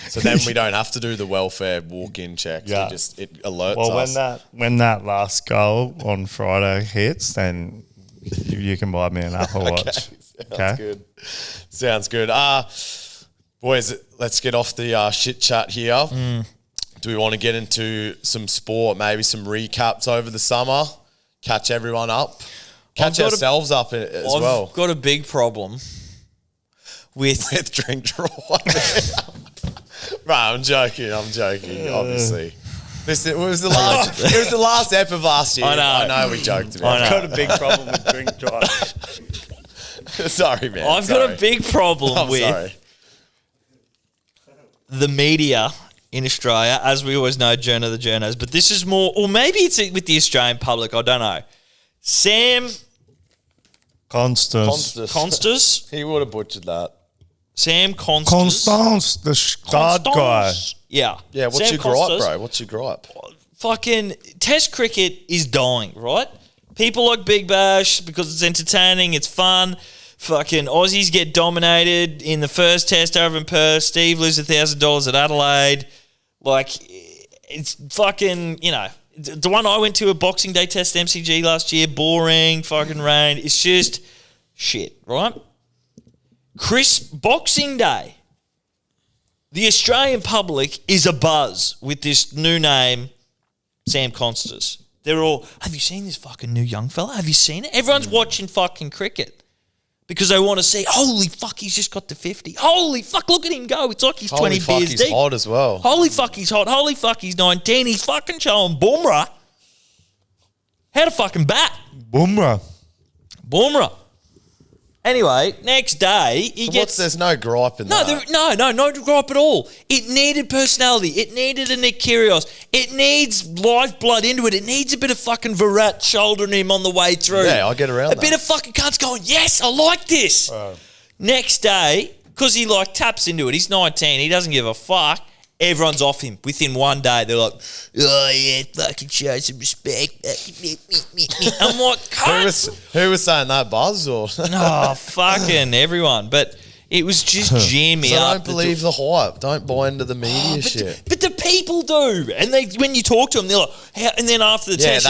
So then we don't have to do the welfare walk-in checks. Yeah. It alerts us. When that last goal on Friday hits, then you can buy me an Apple Watch. Sounds good. Sounds good. Boys, let's get off the shit chat here. Do we want to get into some sport, maybe some recaps over the summer, catch everyone up, catch ourselves up as well? I've got a big problem with drink drive. Bro, I'm joking, obviously. It was the last ep of last year. I know we joked about it. I've got a big problem with drink drive. Sorry, man. I've got a big problem with sorry. the media in Australia, as we always know, Journo the Journos, but this is more, or maybe it's with the Australian public, I don't know. Sam Constas. He would have butchered that. Sam Constas. Constance, the stud guy. Yeah. Yeah, what's Sam your gripe, Constas, bro? What's your gripe? Fucking Test cricket is dying, right? People like Big Bash because it's entertaining, it's fun. Fucking Aussies get dominated in the first test over in Perth. Steve loses $1,000 at Adelaide. Like, it's fucking, the one I went to, a Boxing Day test MCG last year, boring, fucking rain. It's just shit, right? Boxing Day, the Australian public is abuzz with this new name, Sam Constas. They're all, have you seen this fucking new young fella? Have you seen it? Everyone's watching fucking cricket. Because they want to see, holy fuck, he's just got to 50. Holy fuck, look at him go. It's like he's 20 beers deep. He's hot as well. Holy fuck, he's hot. Holy fuck, he's 19. He's fucking showing Bumrah how to fucking bat. Bumrah. Anyway, next day, there's no gripe in that. No gripe at all. It needed personality. It needed a Nick Kyrgios. It needs lifeblood into it. It needs a bit of fucking Virat shouldering him on the way through. Yeah, I'll get around that. A bit of fucking cunts going, yes, I like this. Next day, because he taps into it, he's 19, he doesn't give a fuck. Everyone's off him within one day. They're like, oh yeah, fucking show some respect. I'm like, cunt. Who was saying that, Buzz? Or oh, fucking everyone. But it was just jammy up. Don't believe the hype. Don't buy into the media shit. But the people do. And when you talk to them, they're like, how? And then after the test,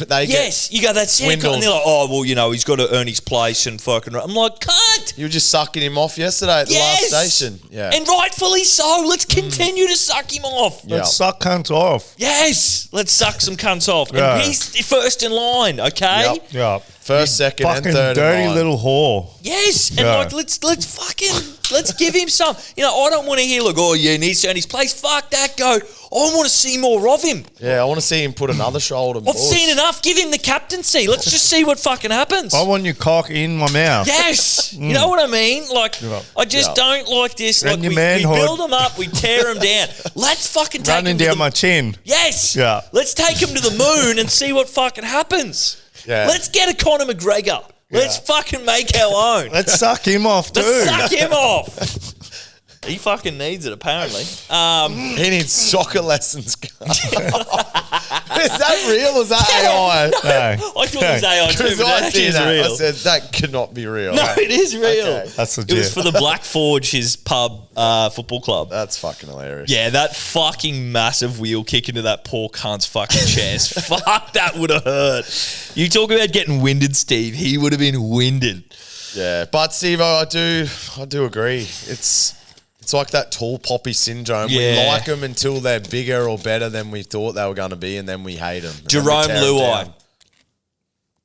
they yes, you go, that's Sam. And they're like, oh, well, he's got to earn his place and fucking. I'm like, cunt. You were just sucking him off yesterday at the last station. Yeah. And rightfully so. Let's continue to suck him off. Let's suck cunts off. Yes. Let's suck some cunts off. And he's first in line, okay? Yep. First, second, and third. Dirty little whore. Yes, and let's give him some. I don't want to hear he needs to earn his place. Fuck that goat. I want to see more of him. Yeah, I want to see him put another shoulder. I've seen enough. Give him the captaincy. Let's just see what fucking happens. I want your cock in my mouth. Yes, you know what I mean. I just don't like this. We build them up, we tear them down. Let's fucking take running down my chin. Yes. Yeah. Let's take him to the moon and see what fucking happens. Yeah. Let's get a Conor McGregor. Let's fucking make our own. Let's suck him off too. Let's suck him off. He fucking needs it, apparently. He needs soccer lessons. Is that real or is that AI? No. I thought it was AI too, but that actually is real. I said, that cannot be real. No, it is real. Okay. That's legit. It was for the Black Forge, his pub football club. That's fucking hilarious. Yeah, that fucking massive wheel kick into that poor cunt's fucking chest. Fuck, that would have hurt. You talk about getting winded, Steve. He would have been winded. Yeah, but Steve-O, I do agree. It's like that tall poppy syndrome. Yeah. We like them until they're bigger or better than we thought they were going to be, and then we hate them. Jerome Luai,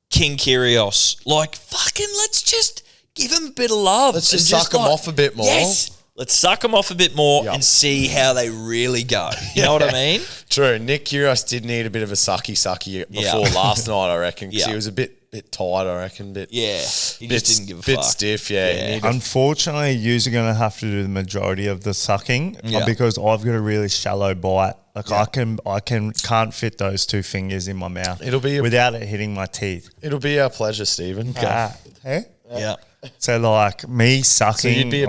King Kyrgios. Fucking let's just give him a bit of love. Let's just suck them off a bit more. Yes. Let's suck them off a bit more and see how they really go. You know what I mean? True. Nick Kyrgios did need a bit of a sucky before last night, I reckon, because he was a bit tired, I reckon. He just didn't give a fuck. Bit stiff, Unfortunately, you're going to have to do the majority of the sucking because I've got a really shallow bite. I can't fit those two fingers in my mouth. It'll be without it hitting my teeth. It'll be our pleasure, Stephen. Hey? Yeah. So me sucking. So you'd be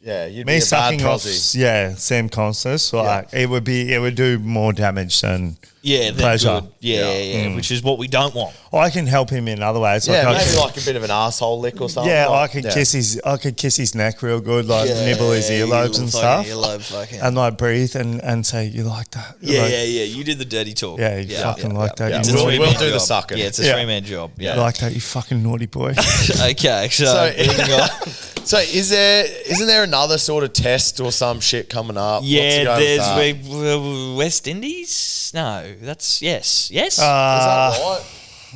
Yeah, you'd Me be a bad sucking off, prosy. Sam Constance, like it would do more damage than pleasure. Good. Yeah. Which is what we don't want. I can help him in other ways. Yeah, Like maybe like a bit of an asshole lick or something. yeah, like, I could kiss his neck real good, like nibble his earlobes and stuff, and like breathe and say you like that. Yeah. You did the dirty talk. Yeah, you fucking like that. Yeah. You We'll naughty- do the sucking. Yeah, it's a Yeah. 3-man job. you Yeah. like that, you fucking naughty boy. Okay, so moving on. So isn't there another sort of test or some shit coming up? What's Yeah, to go with that? there's West Indies. No, that's yes. Is that right?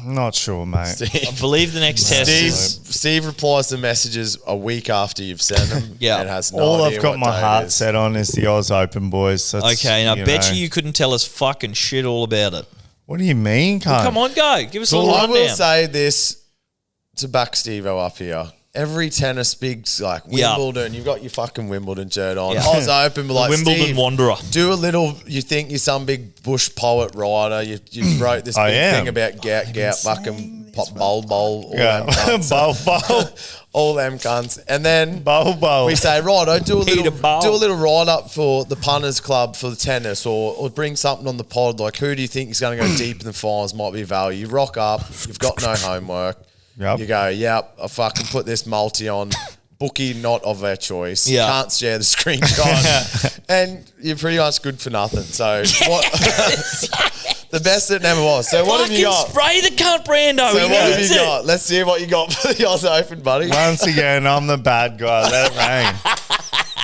Not sure, mate. I believe the next test is Steve replies to messages a week after you've sent them. Yeah. And has no All idea I've got what my day it heart is. set on is the Oz Open, boys. That's, okay. And I bet know. you couldn't tell us fucking shit all about it. What do you mean, cunt? Come on, go. Give us a Well, I will rundown. say this to back Steve-O up here. Every tennis bigs like Yeah. Wimbledon, you've got your fucking Wimbledon shirt on. Yeah. Oz Open, but like Wimbledon Steve, Wanderer. do a little. You think you're some big bush poet writer. You wrote this I big am. thing about gout, fucking pop bowl, all Yeah, them cunts. bowl, all them cunts, and then bowl. we say, right, I do a Peter little Bowl. do a little write up for the punters club for the tennis, or bring something on the pod. Like, who do you think is going to go deep in the finals? Might be value. You rock up. You've got no homework. Yep. You go, yep. I fucking put this multi on. Bookie not of their choice. Yeah. Can't share the screenshot, and you're pretty much good for nothing. So what? The best it never was. So what have you got? Spray the cunt, Brando. So He what have needs you it. got? Let's see what you got for the Oz Open, buddy. Once again, I'm the bad guy. Let it rain.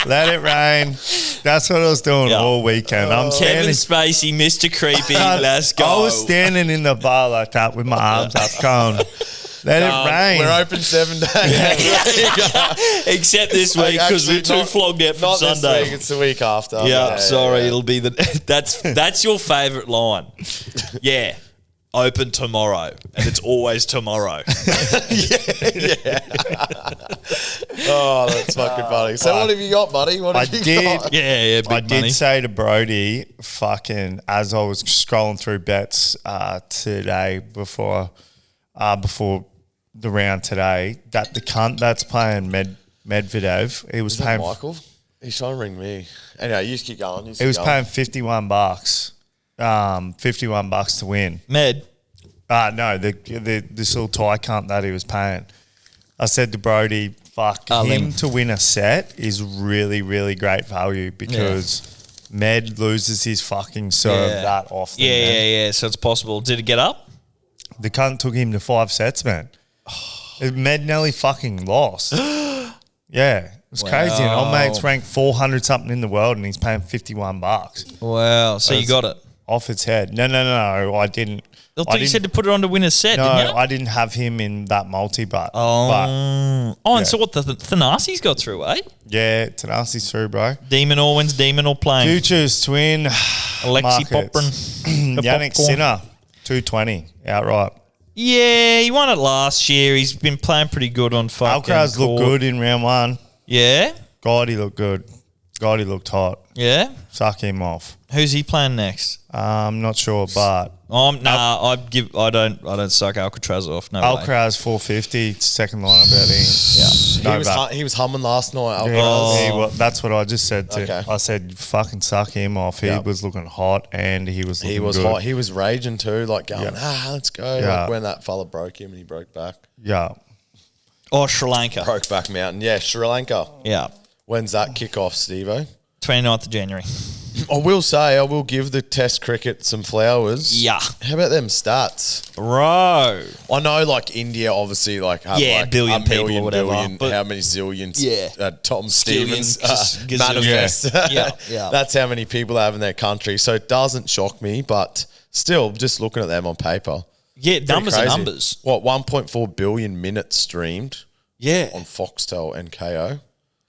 Let it rain. That's what I was doing Yeah. all weekend. I'm Kevin standing. Spacey, Mr. Creepy. Let's go. I was standing in the bar like that with my arms up, going, "Let it rain." We're open 7 days. Except this week because we're Actually, too not- flogged out from Not Sunday. this week. It's the week after. Yeah, sorry, yeah. it'll be the that's your favourite line. Yeah. Open tomorrow. And it's always tomorrow. Oh, that's fucking funny. So what have you got, buddy? What have I you did. got? Yeah, big I money. did say to Brody, fucking, as I was scrolling through bets today before the round today, that the cunt that's playing Medvedev, he was Is that paying. Michael? He's trying to ring me. Anyway, you just keep going. He was paying $51. $51 to win. Med. No, this little Thai cunt that he was paying. I said to Brody, fuck, him Lim. to win a set is really, really great value because Med loses his fucking serve that often. man. Yeah. So it's possible. Did it get up? The cunt took him to 5 sets, man. Med nearly fucking lost. Yeah. It was crazy. And old mate's ranked 400 something in the world and he's paying $51 Wow. So you got it. off its head. No, I didn't. I thought you said to put it on to win a set, No, didn't you? I didn't have him in that multi, but And so what the Thanasi's got through, eh? yeah, Tanasi's through, bro. Demon or wins, Demon or playing. Futures to win. Alexi markets. Poprin. The Yannick popcorn. Sinner, 220 outright. Yeah, he won it last year. He's been playing pretty good on fucking Alcaraz looked court. good in round one. Yeah? God, he looked good. God, he looked hot. Yeah? Suck him off. Who's he playing next? I'm not sure, but I don't suck Alcatraz off. No way. Alcaraz 450, second line about him. He was humming last night. Yeah, Alcaraz. that's what I just said to Okay. I said, fucking suck him off. He Yep. was looking hot and he was looking He was good. hot. He was raging too, like going, let's go. Yeah. Like when that fella broke him and he broke back. Yeah. Oh, Sri Lanka. Broke back mountain. Yeah, Sri Lanka. Yeah. When's that kick off, Steve-O? 29th of January. I will give the test cricket some flowers. Yeah. How about them stats? Bro. I know, like, India obviously, like, have Yeah, like billion a people million, or whatever, billion, but- how many zillions? Yeah. Tom Stevens just gazillion. manifest. Yeah. That's how many people have in their country. So it doesn't shock me, but still, just looking at them on paper. Yeah, numbers are crazy. numbers. What, 1.4 billion minutes streamed Yeah. on Foxtel and KO?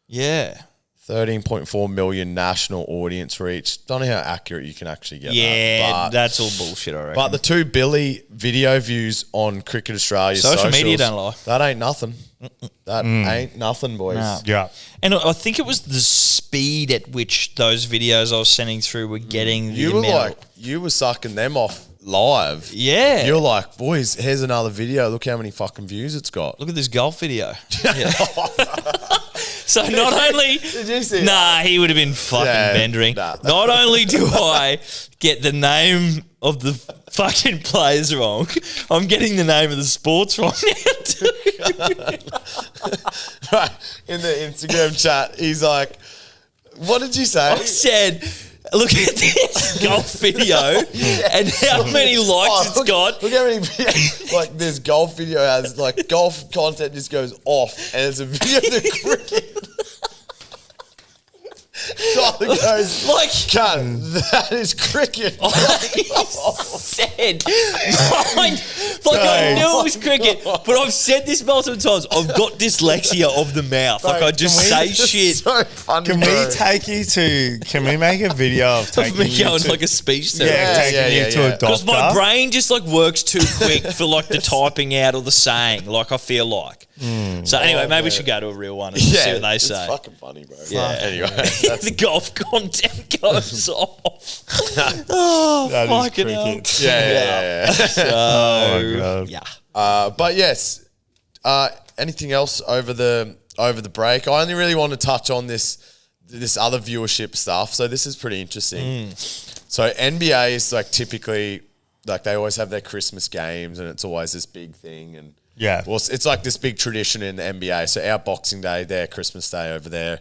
Yeah. 13.4 million national audience reach. Don't know how accurate you can actually get Yeah, that. that's all bullshit, I reckon. But the 2 Billy video views on Cricket Australia Social media socials, don't lie. That ain't nothing. That ain't nothing, boys. Nah. Yeah. And I think it was the speed at which those videos I was sending through were getting the You were amount like, you were sucking them off live. Yeah. You're like, boys, here's another video. Look how many fucking views it's got. Look at this golf video. Yeah. So not only Did you see nah, he would have been fucking bendering. nah. Not only do I get the name of the fucking players wrong, I'm getting the name of the sports wrong now too. Right, in the Instagram chat, he's like, what did you say? I said, look at this golf video and how many likes it's got. Look how many like this golf video has like golf content just goes off and it's a video of the cricket. Tyler goes Like, cunt, that is cricket. I said, I knew it was cricket, but I've said this multiple times. I've got dyslexia of the mouth. Like, I just say shit. So funny. Can bro. we take you to? Can we make a video of Of taking me you going to? like a speech therapist. Taking you to a doctor. Because my brain just like works too quick for like the typing out or the saying. Like I feel like. So anyway, maybe we should go to a real one and see what they say. It's fucking funny, bro. Yeah. Anyway, The golf content goes off. Oh, That is fucking hell. cricket. yeah. Oh my god. Yeah. But yes, anything else over the break? I only really want to touch on this other viewership stuff. So this is pretty interesting. So NBA is like typically like they always have their Christmas games and it's always this big thing and well, it's like this big tradition in the NBA. So our Boxing Day, their Christmas Day over there.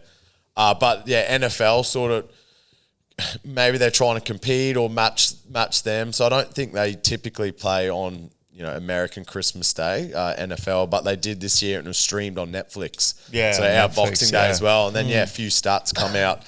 But yeah, NFL sort of maybe they're trying to compete or match them. So I don't think they typically play on American Christmas Day, NFL, but they did this year and it was streamed on Netflix. Yeah, so our Netflix, Boxing Day as well, and then a few stats come out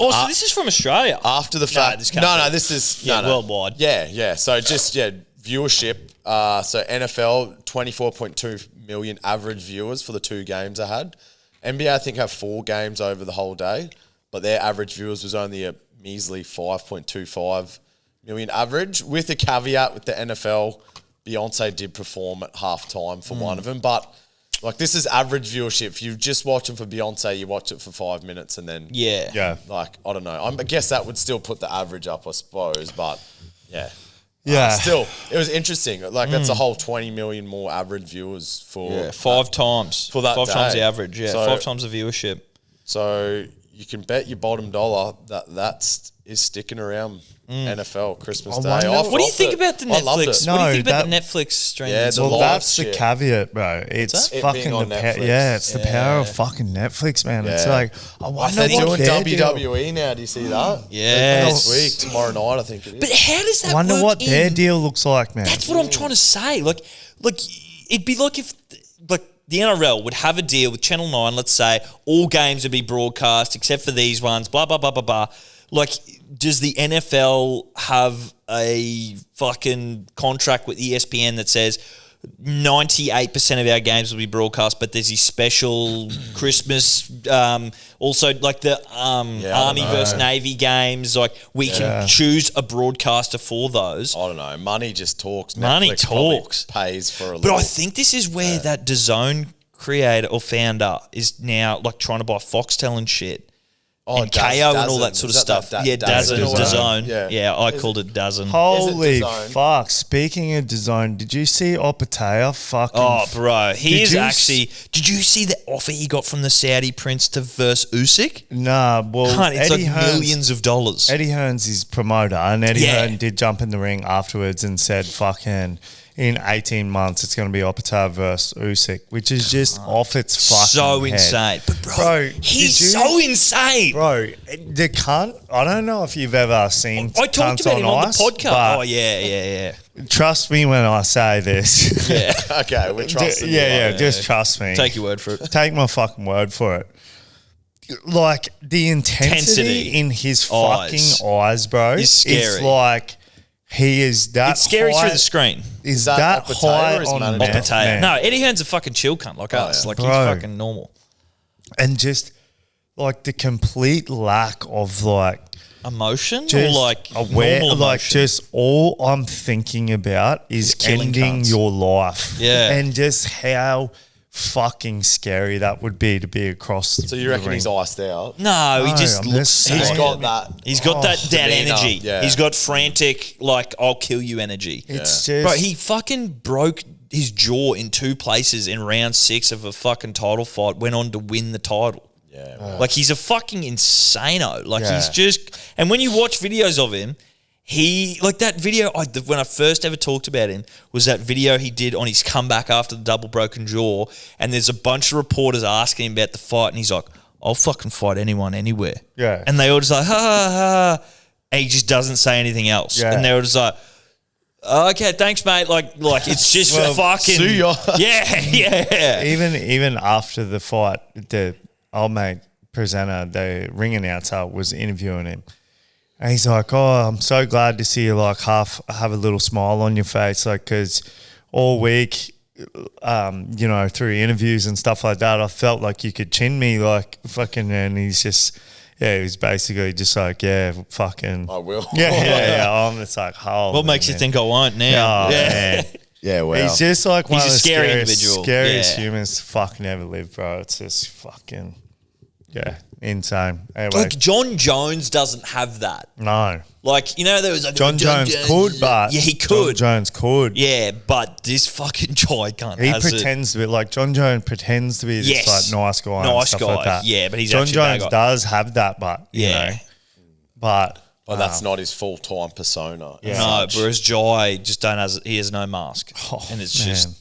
Oh, so this is from Australia. after the fact. this can't be. This is worldwide. Yeah. So just viewership. So NFL 24.2 million average viewers for the 2 games I had. NBA I think have 4 games over the whole day, but their average viewers was only a measly 5.25 million average. With a caveat with the NFL, Beyonce did perform at halftime for one of them, but like this is average viewership. If you just watching for Beyonce, you watch it for 5 minutes and then Yeah. like I don't know. I guess that would still put the average up, I suppose, but yeah. Yeah. Still, it was interesting. Like that's a whole 20 million more average viewers for 5 times. for that 5 times day. the average, yeah. So- 5 times the viewership. So you can bet your bottom dollar that is sticking around NFL Christmas Day. wonder- Off- What do you off think it. about the I loved Netflix? it. No, What do you think about that- the Netflix streaming? Yeah, the Well, live that's shit. the caveat, bro. It's that? It fucking being on the Netflix. it's the power of fucking Netflix, man. It's Yeah. like I wonder They're what doing their deal- WWE now. Do you see that? Yes. Next week, tomorrow night, I think it is. But how does that I wonder work what their in? deal looks like, man. That's what I'm trying to say. Like it'd be like if like the NRL would have a deal with Channel 9, let's say, all games would be broadcast except for these ones, blah, blah, blah, blah, blah. Like, does the NFL have a fucking contract with ESPN that says 98% of our games will be broadcast, but there's these special Christmas, also like the Army versus Navy games, like we can choose a broadcaster for those. I don't know. Money just talks. Money Netflix probably talks. pays for a But little. I think this is where that DAZN creator or founder is now like trying to buy Foxtel and shit. And KO and all that sort of stuff. DAZN. Yeah, I called it DAZN. Holy DAZN? fuck! Speaking of design, did you see Opatea? Fucking Oh, bro, he is you actually. Did you see the offer he got from the Saudi prince to verse Usyk? nah. Well, Cunt, it's Eddie like Hearns, millions of dollars. Eddie Hearns is promoter, and Eddie Yeah. Hearn did jump in the ring afterwards and said, "Fucking." In 18 months, it's going to be Opatea versus Usyk, which is just off its fucking So head. insane, but bro, Bro, he's did you- so insane. Bro, the cunt, I don't know if you've ever seen I talked cunts about him on the ice, podcast. but Oh yeah. trust me when I say this. Yeah. Okay, we're trusting you. yeah, just trust me. Take your word for it. Take my fucking word for it. Like the intensity Intensity. in his Eyes. fucking eyes, bro. Is scary. It's like he is that. It's scary high, through the screen. Is that that Opatea high or is on Manager? meth, Opatea. man. No, Eddie Hearn's a fucking chill cunt like us. Like he's Bro. fucking normal. And just like the complete lack of like Emotion just or like aware, normal like emotion? just all I'm thinking about is killing ending cunts. your life. Yeah. And just how fucking scary that would be to be across So you reckon he's iced out? No, he No, just I'm looks. just He's saying. got that. He's got that demeanor, energy. yeah. He's got frantic, like I'll kill you energy. It's just Bro, he fucking broke his jaw in 2 places in round 6 of a fucking title fight, went on to win the title. Yeah. Like, he's a fucking insano. Like, Yeah. he's just... And when you watch videos of him, he... Like, that video, when I first ever talked about him, was that video he did on his comeback after the double broken jaw, and there's a bunch of reporters asking him about the fight, and he's like, I'll fucking fight anyone, anywhere. Yeah. And they all just like, ha, ha, ha. And he just doesn't say anything else. Yeah. And they were just like... Okay, thanks, mate. Like it's just fucking... see ya. Yeah. Even after the fight, the old mate presenter, the ring announcer, was interviewing him. And he's like, oh, I'm so glad to see you like have a little smile on your face. Like, because all week, through interviews and stuff like that, I felt like you could chin me like fucking, and he's just... Yeah, he was basically just like, yeah, fucking... I will. Yeah. I'm just like, oh. What makes you think I won't now? Oh, man. Yeah, well. He's just like one He's of a the scary scariest, individual. scariest Yeah. humans to fucking ever live, bro. It's just fucking, insane. Anyway, Like, John Jones doesn't have that. no. Like, there was like... John Jones could, but... Yeah, he could. John Jones could. Yeah, but this fucking guy can't. He pretends to be, like, John Jones pretends to be this, Yes. like, nice guy and Nice stuff guy, like that. yeah, but he's John actually a bad Jones guy. does have that, but, you know. But... But that's not his full-time persona. Yeah. No, whereas Jai just he has no mask. Oh, and it's man. just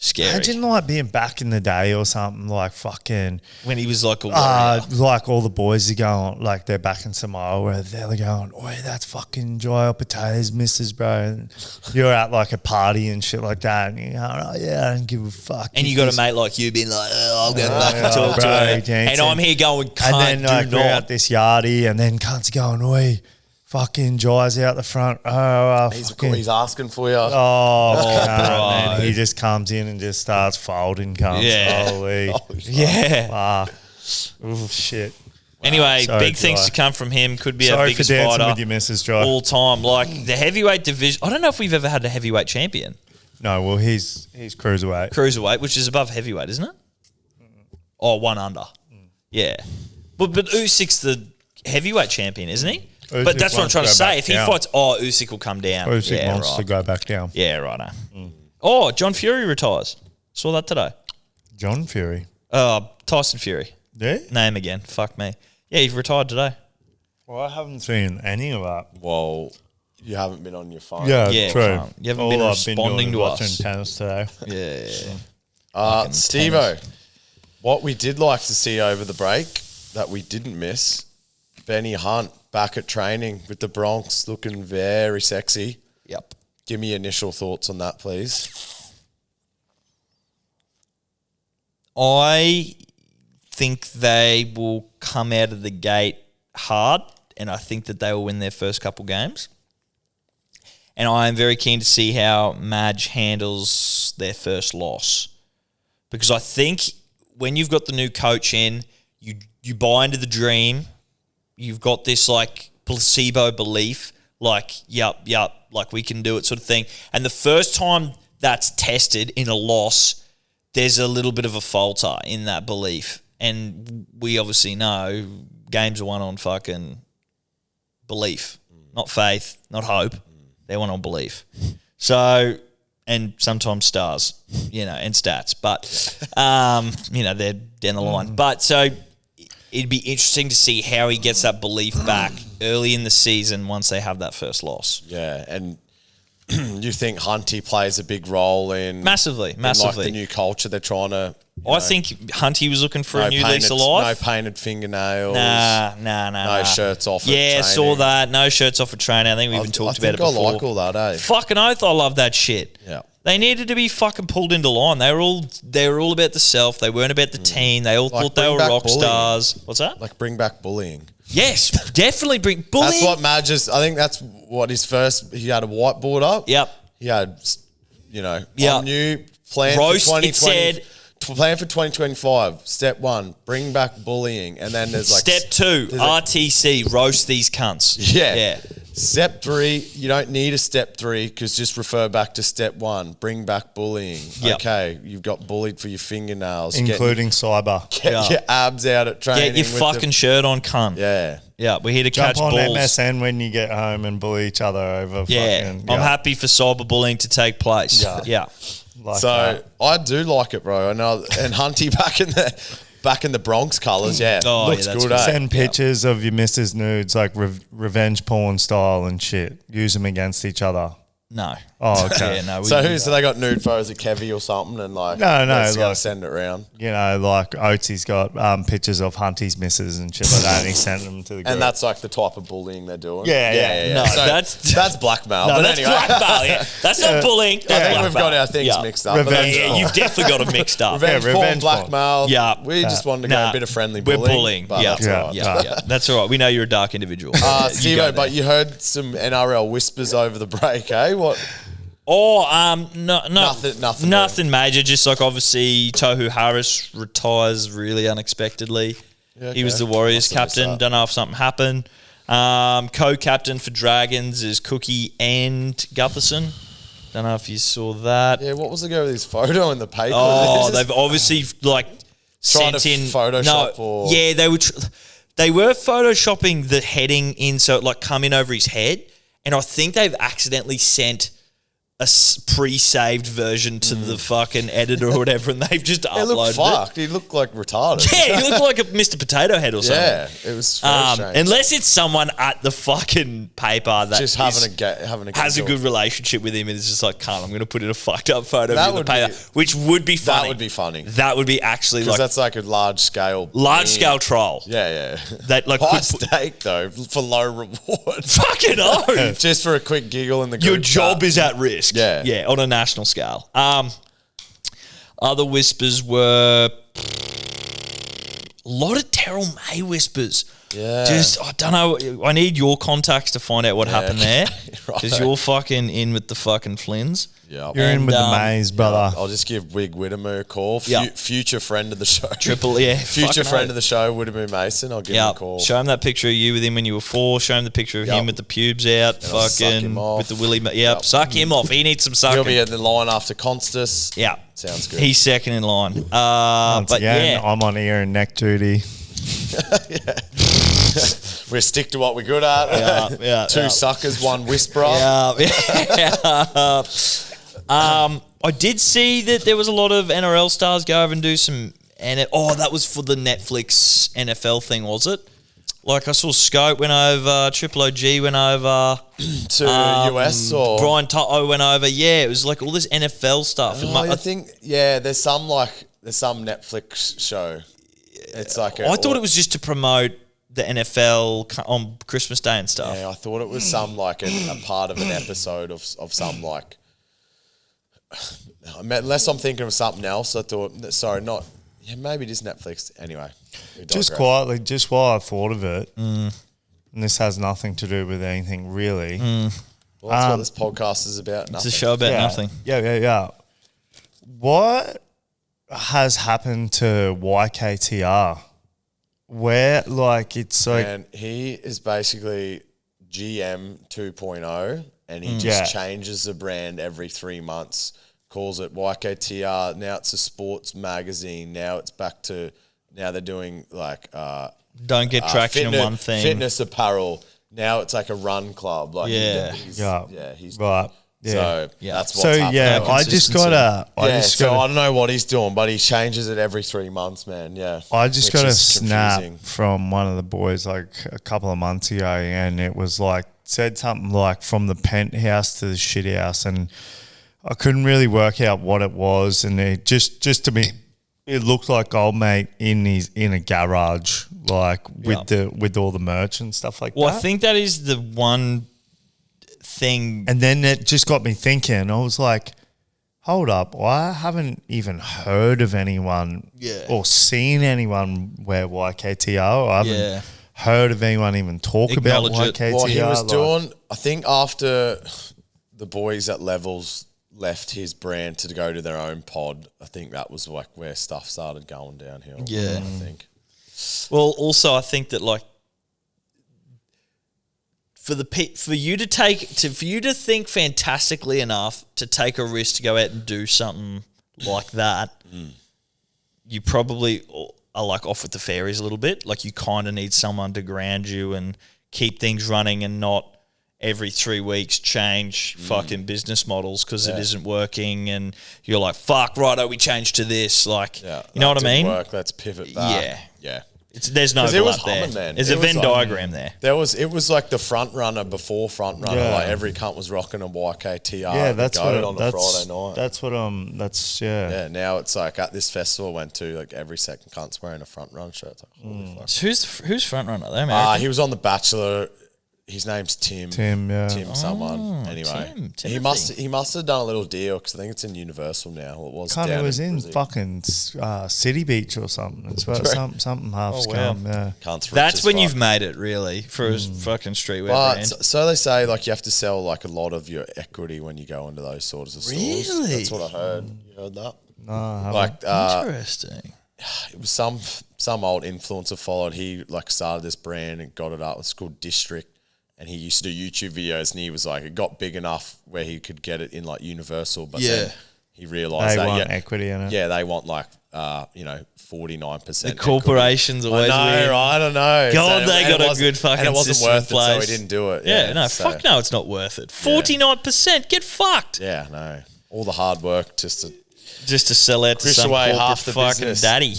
scary. Imagine, like, being back in the day or something, like, fucking... when he was like a warrior. like all the boys are going, like they're back in Samoa where they're going, oi, that's fucking dry potatoes, missus, bro. And you're at like a party and shit like that, and you're going, oh yeah, I don't give a fuck. And you got a mate like you being like, I'll go back and talk to bro, her. dancing. And I'm here going, cunt, and then like do we're not. at this yardie, and then cunts going, oi, fucking Jai's out the front. He's asking for you. Oh, bro. man. He just comes in and just starts folding cunts. Yeah. Holy. Yeah. Fuck. Oh, shit. Anyway, Sorry, big things Jai. to come from him. Could be our Sorry for biggest dancing fighter with your missus, Dry. all time. Like the heavyweight division. I don't know if we've ever had a heavyweight champion. No, well, he's cruiserweight. Cruiserweight, which is above heavyweight, isn't it? Oh, one under. Yeah. But Usyk's the heavyweight champion, isn't he? Usyk But that's what I'm wants trying to to go say. back If he down. fights, Usyk will come down. Usyk yeah, wants right. to go back down. Yeah, righto. Oh, John Fury retires. Saw that today. John Fury. Tyson Fury. Yeah? Name again. Fuck me. Yeah, he's retired today. Well, I haven't seen any of that. Well, you haven't been on your phone. Yeah, Yeah, true. can't. You haven't been responding doing to is watching us. tennis today. Yeah. Steve-O, what we did like to see over the break that we didn't miss, Benny Hunt back at training with the Bronx, looking very sexy. Yep. Give me initial thoughts on that, please. I think they will come out of the gate hard, and I think that they will win their first couple games. And I am very keen to see how Madge handles their first loss. Because I think when you've got the new coach in, you buy into the dream. You've got this like placebo belief, like, yup, like we can do it sort of thing. And the first time that's tested in a loss, there's a little bit of a falter in that belief. And we obviously know games are won on fucking belief, not faith, not hope. They're won on belief. So, and sometimes stars, and stats. But, they're down the line. But so it'd be interesting to see how he gets that belief back early in the season once they have that first loss. Yeah, and you think Hunty plays a big role in Massively. in like the new culture they're trying to. I think Hunty was looking for a new lease of No life. painted fingernails. Nah. No shirts off. at Yeah, saw training. that. No shirts off for training. I think we even talked about it I before. like all that, eh? Fucking oath, I love that shit. Yeah. They needed to be fucking pulled into line. They were all about the self. They weren't about the team. They all Like, thought they bring were back rock bullying. stars. What's that? Like bring back bullying. Yes, definitely bring bullying. That's what Madge is. I think that's what his first. He had a whiteboard up. Yep. He had, Yep. on new plan Roast, for it 2020. said- Plan for 2025. Step 1, bring back bullying, and then there's like Step 2, there's RTC, roast these cunts. Yeah. Step 3, you don't need a step 3 because just refer back to step 1. Bring back bullying. Yep. Okay, you've got bullied for your fingernails. You're Including cyber. getting your abs out at training. Get your with fucking shirt on, cunt. Yeah. Yeah, we're here to Jump catch on balls. MSN when you get home and bully each other over. Yeah, fucking, I'm happy for cyberbullying to take place. Yeah. Like So that. I do like it, bro. And Hunty back in the Bronx colours, yeah, Oh, looks yeah, that's good. good. Send pictures of your missus nudes, like revenge porn style and shit. Use them against each other. No. Oh, okay. Yeah, no. So so they got nude photos of Kevy or something, and like No, let's go like- send it around. You know, like Oatsy's got pictures of Hunty's missus and shit like that, and he sent them to the group. And that's like the type of bullying they're doing. Yeah. No, So that's blackmail. no, but that's anyway, blackmail. Yeah, that's not bullying. That's I think blackmail. we've got our things Yeah. mixed up. but Revenge that's Yeah, all. you've definitely got it mixed up. Revenge porn, revenge porn. blackmail. Yeah. We just wanted to go Nah, a bit of friendly we're bullying. bullying. But Yeah, that's Yeah. all right. yeah. That's all right. We know you're a dark individual. You go Stevo, but there. you heard some NRL whispers over the break, eh? What? No, nothing major. Just like obviously Tohu Harris retires really unexpectedly. Yeah, He was okay. the Warriors Must have missed captain. that. Don't know if something happened. Co-captain for Dragons is Cookie and Gutherson. Don't know if you saw that. Yeah, what was the go with his photo in the paper? Oh, This is- they've obviously like Trying sent to in Photoshop or- yeah, they were they were photoshopping the heading in so it like come in over his head, and I think they've accidentally sent a pre-saved version to the fucking editor or whatever, and they've just It uploaded looked it. fucked. He looked like retarded. Yeah, he looked like a Mr. Potato Head or something. Yeah, it was very strange. Unless it's someone at the fucking paper that just having a has a giggle. good relationship with him, and it's just like, "Cunt, I'm going to put in a fucked up photo That of you in the would paper," be- which would be funny. That would be funny. That would be actually Because like that's like a large scale troll. Yeah. That like High could put, stake though for low reward. fucking oath. Just for a quick giggle in the Your group job chat. is at risk. Yeah. on a national scale. Other whispers were a lot of Terrell May whispers. Yeah. Just, I don't know. I need your contacts to find out what happened there. Because Right. you're fucking in with the fucking Flins. Yeah. You're in with the And, maze, brother. I'll just give Wig Whittemore a call. Yeah. Future friend of the show. fucking Future friend oath. of the show, Whittemore Mason. I'll give him Yeah, a call. show him that picture of you with him when you were 4. Show him the picture of Yep. him with the pubes out. I'll suck Fucking him off. with the willy. Yep, Yep. suck him off. He needs some sucking. He'll be in the line after Constus. Yeah, Sounds good. he's second in line. Once But again, yeah, I'm on ear and neck duty. We stick to what we're good at. yeah, Two yeah. suckers, one whisperer. Yeah. I did see that there was a lot of NRL stars go over and do some. That was for the Netflix NFL thing, was it? Like I saw Scope went over, Triple OG went over, To US or Brian Toto went over. Yeah, it was like all this NFL stuff. And Oh, I think there's some Netflix show. It's like I thought it was just to promote the NFL on Christmas Day and stuff. Yeah, I thought it was some like a part of an episode of some like. Unless I'm thinking of something else, I thought. Sorry, not. Yeah, maybe it is Netflix. Anyway, we Just digress. quietly, just while I thought of it, and this has nothing to do with anything really. Well, that's what this podcast is about. It's Nothing. a show about nothing. Yeah. What has happened to YKTR? Where, like, it's like, And he is basically GM 2.0, and he just Yeah. changes the brand every 3 months. Calls it YKTR. Now it's a sports magazine. Now it's back to now they're doing like Don't get traction in one thing. fitness apparel. Now it's like a run club. Like Yeah. he's right. Yeah. So Yeah. that's what's So happening. yeah, No I just consistency. gotta, So I don't know what he's doing, but he changes it every 3 months, man. Yeah, I just Which got a is snap confusing. from one of the boys like a couple of months ago, and it was like said something like from the penthouse to the shit house, and I couldn't really work out what it was, and it just to me, it looked like old mate in a garage, like with all the merch and stuff like Well, that. I think that is the one thing. And then it just got me thinking. I was like, hold up, I haven't even heard of anyone or seen anyone wear YKTR. I haven't Yeah. heard of anyone even talk about Acknowledge it. YKTR. Well, he was like- doing. I think after the boys at Levels left his brand to go to their own pod, I think that was like where stuff started going downhill. Yeah. I think. Well, also I think that like for you to think fantastically enough to take a risk to go out and do something like that, you probably are like off with the fairies a little bit. Like you kind of need someone to ground you and keep things running and not every 3 weeks change fucking business models because it isn't working and you're like, fuck, righto, we changed to this. Like, you know what I mean? Work, let's pivot back. Yeah. Yeah. There's no it was overlap there. humming then. There's It a was Venn like- diagram there. It was like the front runner before front runner. Yeah. Like every cunt was rocking a YKTR. Yeah, that's what on a Friday night. Yeah. Now it's like at this festival I went to, like every second cunt's wearing a front run shirt. It's like, holy fuck. So who's front runner? They American? He was on The Bachelor. His name's Tim. Tim, yeah. Tim someone. Anyway, Tim, he must have done a little deal because I think it's in Universal now. It was. Kind down of was in Brazil. fucking City Beach or something. It's about something half wow. scum. Yeah. Cunts rich That's as when fuck. you've made it, really, for a fucking streetwear But brand. so they say, like you have to sell like a lot of your equity when you go into those sorts of stores. Really? That's what I heard. You heard that? No, I haven't. Like Interesting. it was some old influencer followed. He like started this brand and got it up. It's called District. And he used to do YouTube videos, and he was like, it got big enough where he could get it in like Universal, but then he realised they that want equity in it. Yeah, they want like 49%. The corporations always I know, win. right? I don't know. God, So- they and got it a wasn't- good fucking and it wasn't system in worth it, so he place. didn't do it. Yeah, no, so- fuck no, it's not worth it. 49%, get fucked. Yeah, no. All the hard work just to Just to sell out to Push some away corporate half the fucking business. daddy.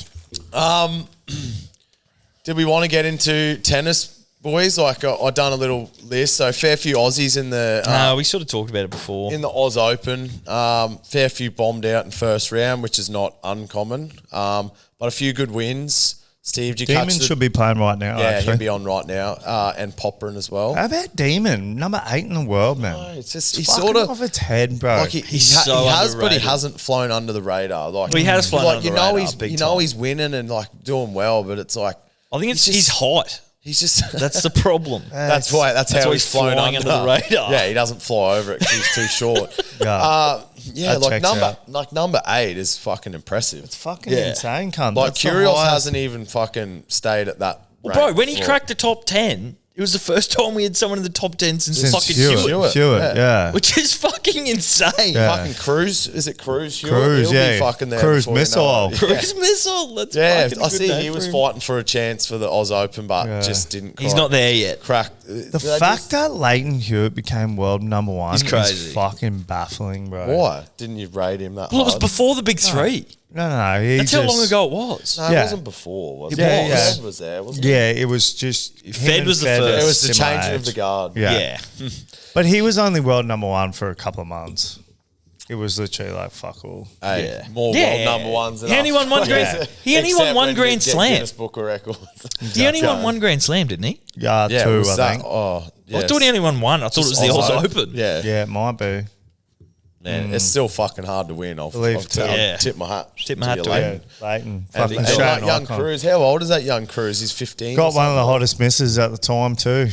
Did we want to get into tennis, boys? Like I done a little list. So fair few Aussies in the No, we sort of talked about it before. in the Oz Open. Fair few bombed out in first round, which is not uncommon. But a few good wins. Steve, did you catch Demon the? should be playing right now. Yeah, actually. he'll be on right now. And Popperin as well. How about Demon? Number 8 in the world, man. It's just It's he's fucking sort of off its head, bro. like he so has, but he underrated. hasn't flown under the radar. Like Well, he has flown like, under the radar, big time. he's winning and like doing well, but it's like I think it's he's his just- height. he's just That's the problem. That's how why he's he's flown flying under the radar. Yeah, he doesn't fly over it 'cause he's too short. Yeah. That like checks number 8 is fucking impressive. It's fucking Yeah. insane, cunt. Like That's the Kyrgios highest- hasn't even fucking stayed at that. Well, bro, rank when he before. cracked the top 10, it was the first time we had someone in the top 10 since Since fucking Hewitt. Hewitt. Hewitt, yeah. Which is fucking insane. Yeah. Fucking Cruz, is it Cruz? Cruz, He'll yeah. be fucking there. Cruz before you know missile. it. Cruise missile. That's Yeah, fucking a I good see name he for was him. fighting for a chance for the Oz Open, but Yeah. just didn't. He's quite not there yet. crack. The fact that Leighton Hewitt became world number 1 He's crazy. is fucking baffling, bro. Why didn't you rate him that? Well, it was hard? before the big three. No. He That's how just- long ago it was. No, it Yeah. wasn't before. Was it? Yeah, yeah. Fed was there, wasn't it? Yeah, it was just him Fed and was the Fed first. are It was the similar changing of age. the guard. Yeah. But he was only world number 1 for a couple of months. It was literally like fuck all. Hey, Yeah. more Yeah. world number ones than He only us. won one grand. He only won Except one when Grand you get Slam. Guinness Book of Records. He only won one Grand Slam, didn't he? Yeah, Yeah, 2, was I that? think. Oh, I thought he only won one. I thought it was the Just Oz Oz Open. Yeah, Yeah, it might be. man, it's still fucking hard to win. I'll Believe tell too. you. Yeah. Tip my hat. Tip my hat you, to Leighton. him. Yeah, Leighton. And Fucking and straight like young icon. Cruz, how old is that young Cruz? He's 15. Got or one of the something. hottest misses at the time too.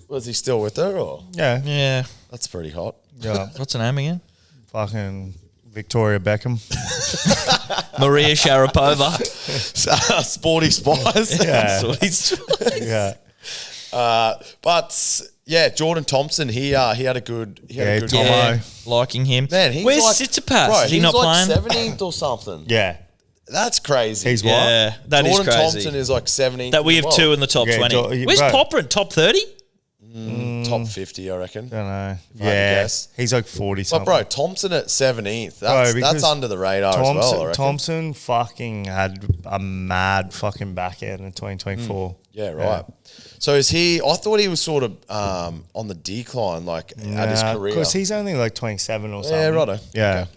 Was he still with her? Or Yeah. Yeah. that's pretty hot. Yeah. What's her name again? Fucking Victoria Beckham. Maria Sharapova. Sporty Spies. Yeah. So he's- Yeah. But yeah, Jordan Thompson. He had a good. He had Yeah, a good Tomo. yeah, liking him. Man, he's Where's like, Tsitsipas? Bro, Is he he's not like playing? 17th or something. Yeah. That's crazy. He's what? Yeah, that is Jordan crazy. Thompson is like 17th. That we have in the two world. in the top Yeah, 20. Where's bro. Popperin? Top 30? Top 50, I reckon. Don't know. I had to Yeah. guess. He's like 40 But something. bro, Thompson at 17th. Bro, That's because under the radar Thompson, as well. I reckon. Thompson fucking had a mad fucking back end in 2024. Yeah, right. So is he? I thought he was sort of on the decline, like at his career. Because he's only like 27 or something. Yeah, righto. Yeah. Okay.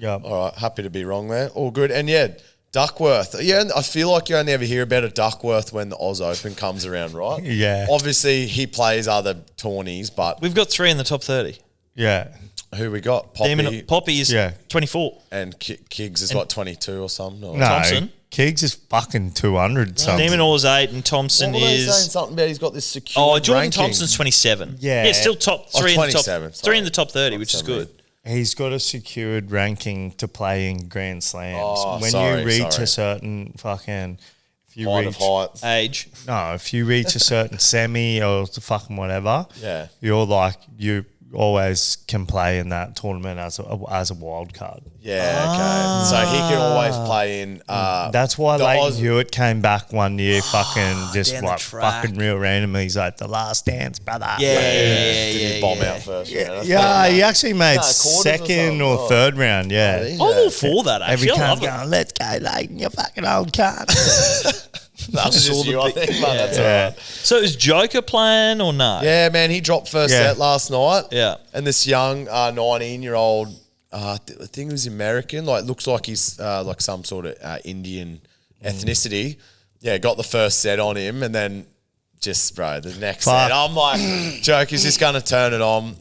Yeah. All right, happy to be wrong there. All good. And yeah, Duckworth. Yeah, I feel like you only ever hear about a Duckworth when the Oz Open comes around, right? Yeah. Obviously, he plays other tourneys, but We've got three in the top 30. Yeah. who we got? Poppy Poppy is Yeah. 24. and Kiggs is what, 22 or something? Or No. Thompson? Kiggs is fucking 200 something. Demon Orr's 8 and Thompson What were they saying is... something about? He's got this secure. Oh, Jordan ranking. Thompson's 27. Yeah. Yeah, still top three in the top 27, 3 in sorry. the top 30, which is good. He's got a secured ranking to play in Grand Slams. Oh, when sorry, you reach sorry. a certain fucking... If you Height reach, of heights. Age. No, if you reach a certain semi or the fucking whatever, Yeah. you're like, you always can play in that tournament as a wild card. Yeah, okay. So he can always play in. That's why the Leighton Oz- Hewitt came back one year, fucking just down the like track. fucking real randomly. He's like, the last dance, brother. Did he bomb out first? Yeah, he actually made quarters or second something. or third round. Yeah. I'm all for that, Every actually. I cunt love it. going, let's go, Leighton, you fucking old cunt. That was Saw just the you, I big- think, but that's all Yeah. right. So is Joker playing or no? Yeah, man, he dropped first Yeah. set last night. Yeah. And this young 19-year-old, I think he was American, like looks like he's like some sort of Indian ethnicity. Yeah, got the first set on him, and then just, bro, the next Fuck. set, I'm like, Joker's just going to turn it on,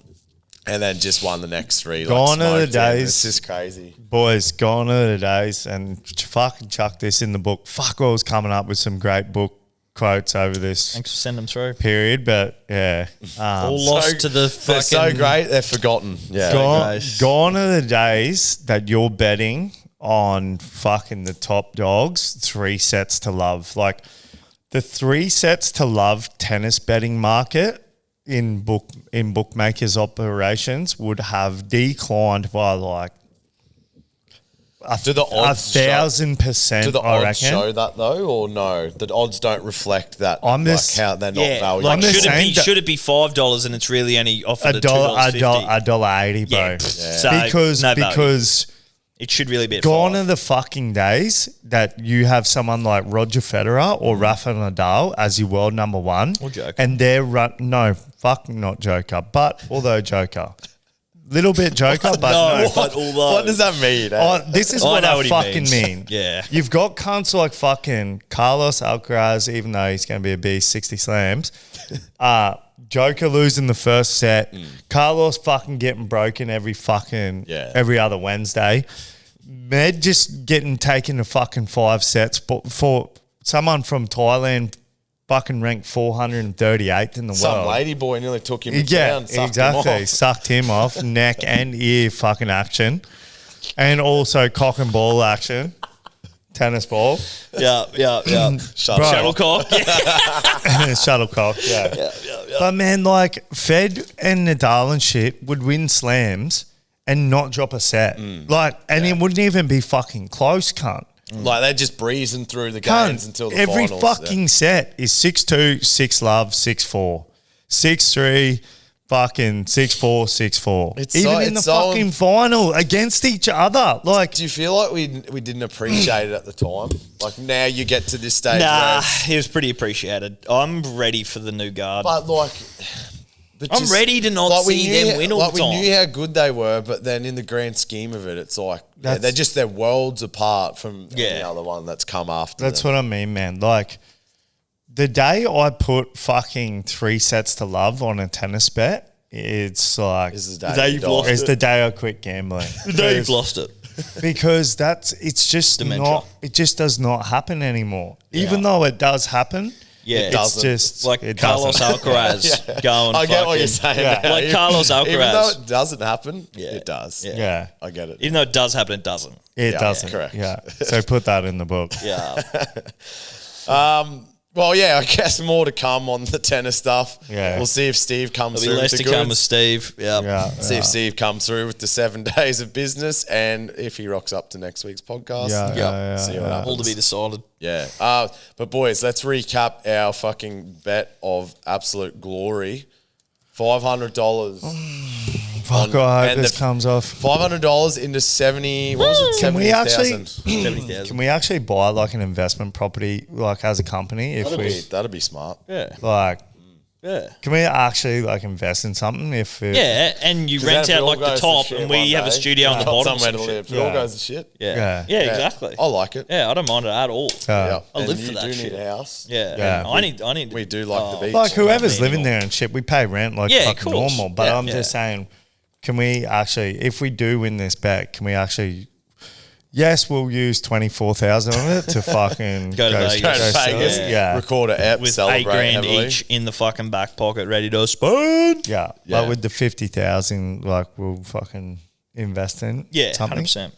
and then just won the next three. Gone are the smoked him. days. It's just crazy. Boys, gone are the days, and fucking chuck this in the book. Fuck, I was coming up with some great book quotes over this Thanks for sending them through. period, but yeah. All lost to the They're fucking... so great, they're forgotten. Yeah. Gone are the days that you're betting on fucking the top dogs 3 sets to love. Like the 3 sets to love tennis betting market in bookmakers operations would have declined by like Do the odds show- 1,000%. Do the I odds reckon. show that though, or no? The odds don't reflect that. I'm like just- how they're not Yeah, valued. like I'm just saying that- should it be $5 and it's really only offered a at dollar, $2.50? $1.80, bro. Yeah. So, Because no value. because It should really be at gone 5. are the fucking days that you have someone like Roger Federer or Rafa Nadal as your world number one, Or Joker. and they're no fucking not Joker, but although Joker, little bit Joker, but no. but although... What does that mean? Oh, this is I what know I what he fucking means. mean. Yeah. You've got cunts like fucking Carlos Alcaraz, even though he's going to be a beast, 60 slams. Joker losing the first set. Carlos fucking getting broken every other Wednesday. Med just getting taken to fucking 5 sets. But for someone from Thailand fucking ranked 438th in the Some world. lady boy nearly took him Yeah, down. Sucked exactly. Him off. Sucked him off, neck and ear fucking action. And also cock and ball action. Tennis ball. Yeah. Bro. Shuttlecock. Yeah. Shuttlecock, yeah. But man, like Fed and Nadal and shit would win slams and not drop a set. Like, and it wouldn't even be fucking close, cunt. Like they're just breezing through the games Cunt. until the Every finals. fucking set is 6-2, 6-love, 6-4. 6-3, fucking 6-4, 6-4. It's Even so- in the it's so- fucking final against each other. Like, Do you feel like we didn't appreciate it at the time? Like now you get to this stage. Nah, where it's- he was pretty appreciated. I'm ready for the new guard. but like. But I'm ready to not we see knew them win all like the time. We knew how good they were, but then in the grand scheme of it, it's like That's- they're worlds apart from any Yeah. other one that's come after. that's them. what I mean, man. Like, the day I put fucking 3 sets to love on a tennis bet, it's like, This is the day They you you've die. lost it's the day I quit gambling. No, you've lost it. Because it's just Dementia. it just does not happen anymore. Even though it does happen, Yeah. it's doesn't. just Like it Carlos doesn't. Alcaraz going. I get what you're fucking- saying. now. Like Carlos Even though Alcaraz. it doesn't happen, Yeah. it does. Yeah. Yeah, I get it. Even though it does happen, it doesn't. it Yeah, doesn't. correct. Yeah, so put that in the book. Yeah. Well, yeah, I guess more to come on the tennis stuff. Yeah. We'll see if Steve comes There'll be through less with to the come with goods. Steve. Yeah. Yeah, See if Steve comes through with the 7 days of business, and if he rocks up to next week's podcast. Yeah. See what happens. All to be decided. Yeah. But boys, let's recap our fucking bet of absolute glory. $500. Fuck, I hope and this the- comes off. $500 into 70. What was it? Can we actually- 70,000. 70,000. Can we actually buy like an investment property, like as a company, if That'd be smart. Yeah. like? Yeah. Can we actually like invest in something? If Yeah, and you rent Then if it out all like the goes to top, shit and one we have a day, studio on the got bottom. somewhere some to shit. live. If it all Yeah. goes to shit. Yeah. Yeah. Exactly. I like it. Yeah, I don't mind it at all. Yeah. I And live you for that do shit. need a house. Yeah. Yeah. And I need. We do like the beach. like whoever's me living anymore. there and shit, we pay rent like Yeah, of fucking course. normal. But Yeah, I'm yeah. just saying, can we actually, if we do win this bet, can we actually? Yes, we'll use 24,000 on it to fucking Go to Vegas. Go to sell it. Vegas. Yeah, Record an app. With Celebrate 8 grand heavily. each in the fucking back pocket, ready to spend. yeah. Yeah. But with the 50,000, like we'll fucking invest in Yeah, something. 100%.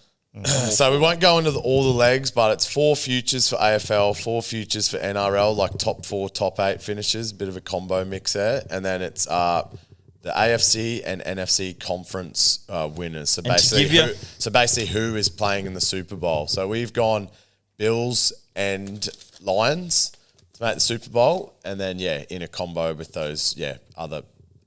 So we won't go into all the legs, but it's 4 futures for AFL, 4 futures for NRL, like top 4, top 8 finishes, bit of a combo mix there, and then it's the AFC and NFC conference winners. So And to basically, give you- who is playing in the Super Bowl? So we've gone Bills and Lions to make the Super Bowl, and then in a combo with those other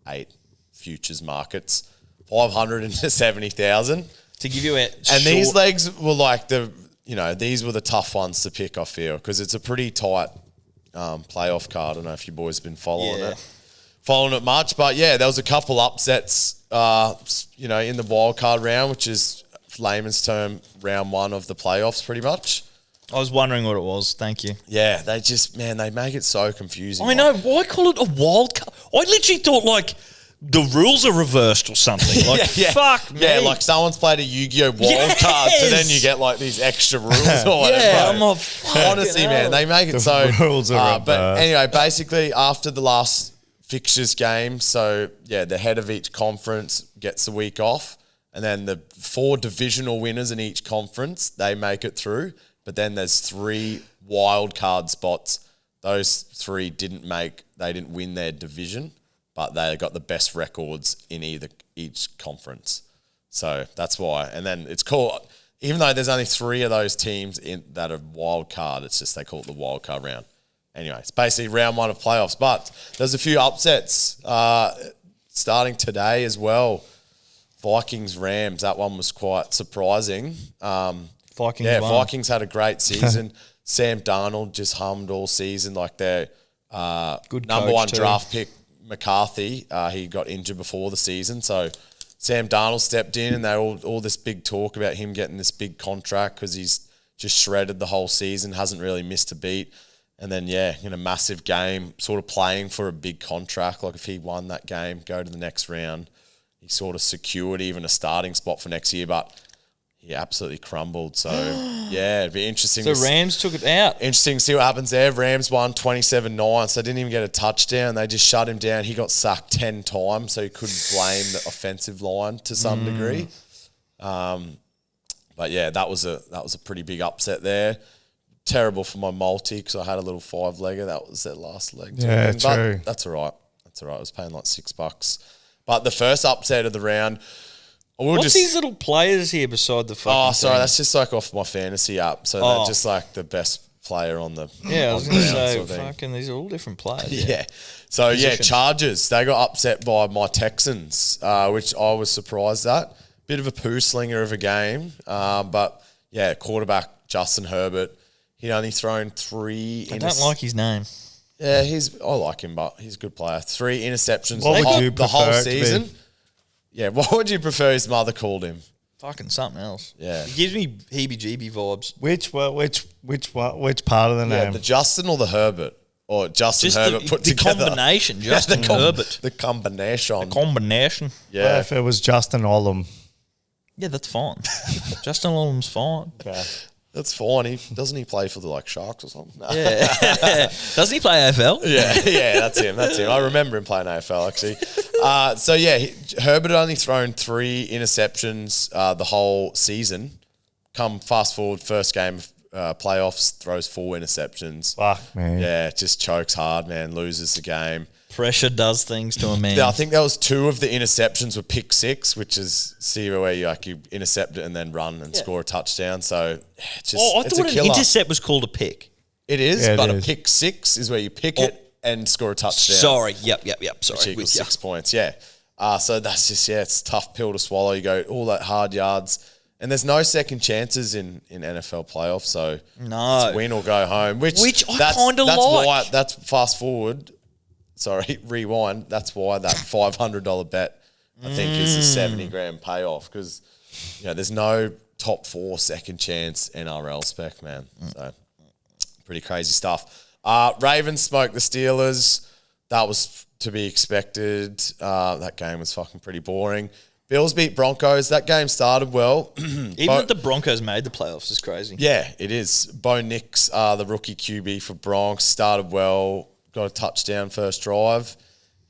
8 futures markets, 570,000. To give you a And these legs were like these were the tough ones to pick, I feel, because it's a pretty tight playoff card. I don't know if you boys have been following it much, but there was a couple upsets, in the wild card round, which is layman's term round 1 of the playoffs, pretty much. I was wondering what it was. Thank you. Yeah, they make it so confusing. I know. Why call it a wild card? I literally thought the rules are reversed or something. Fuck me. Yeah, like someone's played a Yu-Gi-Oh wild card, so then you get these extra rules or whatever. Yeah, I'm a honestly, man, they make it so. Rules are but anyway, basically after the last fixtures game, so the head of each conference gets a week off, and then the 4 divisional winners in each conference, they make it through. But then there's 3 wild card spots. Those 3 didn't win their division, but they got the best records in each conference. So that's why. And then it's called, even though there's only 3 of those teams that are wild card, it's just they call it the wild card round. Anyway, it's basically round 1 of playoffs. But there's a few upsets starting today as well. Vikings-Rams, that one was quite surprising. Vikings won. Vikings had a great season. Sam Darnold just hummed all season. Like their Good number coach 1 too. draft pick, McCarthy, he got injured before the season. So Sam Darnold stepped in, and they all this big talk about him getting this big contract because he's just shredded the whole season, hasn't really missed a beat. And then, in a massive game, sort of playing for a big contract. Like if he won that game, go to the next round, he sort of secured even a starting spot for next year. But he absolutely crumbled. So, it'd be interesting. So Rams took it out. Interesting to see what happens there. Rams won 27-9, so they didn't even get a touchdown. They just shut him down. He got sacked 10 times, so you couldn't blame the offensive line to some degree. But that was a pretty big upset there. Terrible for my multi because I had a little 5-legger. That was their last leg. Yeah, But true. that's all right. I was paying like $6. But the first upset of the round, What's these little players here beside the fucking Oh, sorry, thing? that's just like off my fantasy app. So they're just like the best player on the Yeah, I was on going the to ground say, sort of thing. fucking, these are all different players. Yeah. So Positions. Chargers, they got upset by my Texans, which I was surprised at. Bit of a poo slinger of a game, but quarterback Justin Herbert, he'd only thrown 3. I don't like his name. Yeah, I like him, but he's a good player. 3 interceptions What would you the whole prefer it to be? season. Yeah, what would you prefer his mother called him? Fucking something else. Yeah. It gives me heebie-jeebie vibes. Which part of the Yeah, name? the Justin or the Herbert? Or Justin Just Herbert the, put the together. combination, Justin Herbert. The combination. Combination. What Yeah. if it was Justin Olam? Yeah, that's fine. Justin Longham's fine. That's fine. Doesn't he play for the Sharks or something? No. Yeah. Doesn't he play AFL? Yeah, that's him. I remember him playing AFL actually. Herbert had only thrown 3 interceptions the whole season. Come fast forward, first game playoffs, throws 4 interceptions. Fuck, man. Yeah, just chokes hard, man. Loses the game. Pressure does things to a man. Yeah, I think that was 2 of the interceptions were pick 6, which is where you intercept it and then run and score a touchdown. So it's I it's thought a an killer. intercept was called a pick. It is, Yeah, it but is. a pick 6 is where you pick it and score a touchdown. Sorry. Yep. Which Sorry. equals With ya. 6 points. Yeah. So that's just it's a tough pill to swallow. You go all that hard yards. And there's no second chances in NFL playoffs, so No. it's win or go home. Which I that's kinda that's like. Why, that's fast forward. Sorry, rewind. That's why that $500 bet I think is a 70 grand payoff because there's no top 4 second chance NRL spec, man. So pretty crazy stuff. Ravens smoked the Steelers. That was to be expected. That game was fucking pretty boring. Bills beat Broncos. That game started well. Even that the Broncos made the playoffs is crazy. Yeah, it is. Bo Nix, the rookie QB for Bronx, started well, got a touchdown first drive.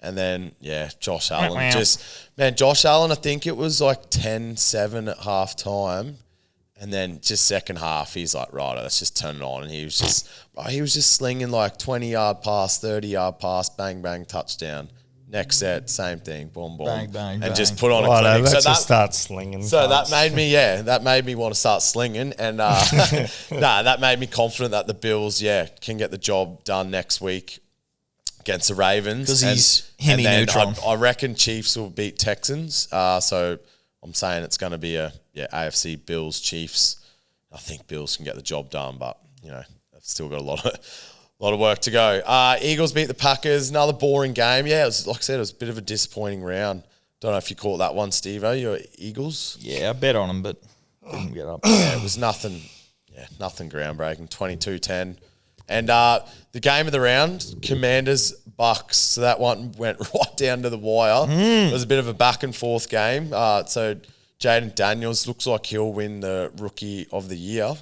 And then, Josh Allen. Josh Allen, I think it was like 10-7 at halftime. And then just second half, he's like, right, let's just turn it on. And he was just slinging like 20-yard pass, 30-yard pass, bang, bang, touchdown. Next set, same thing, boom, boom, Bang, bang, and bang. just put on a Righto, clinic. let's just start slinging. So that cunts. made me want to start slinging, and that made me confident that the Bills, can get the job done next week against the Ravens. Because he's and Hemi then neutron. I reckon Chiefs will beat Texans. So I'm saying it's going to be a AFC Bills Chiefs. I think Bills can get the job done, but they've still got a lot of work to go. Eagles beat the Packers. Another boring game. Yeah, it was, like I said, it was a bit of a disappointing round. Don't know if you caught that one, Steve-O, your Eagles. Yeah, I bet on him, but didn't get up. Yeah, it was nothing groundbreaking, 22-10. And the game of the round, Commanders, Bucks. So that one went right down to the wire. It was a bit of a back and forth game. So Jaden Daniels looks like he'll win the Rookie of the Year,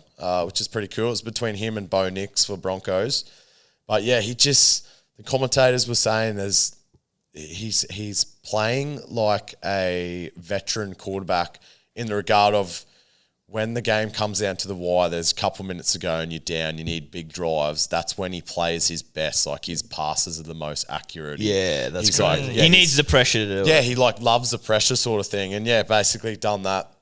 which is pretty cool. It's between him and Bo Nix for Broncos. But yeah, the commentators were saying he's playing like a veteran quarterback in the regard of when the game comes down to the wire, there's a couple minutes to go and you're down, you need big drives. That's when he plays his best. Like his passes are the most accurate. Yeah, that's He's great. like- He needs the pressure to do it. Yeah, he loves the pressure sort of thing. And basically done that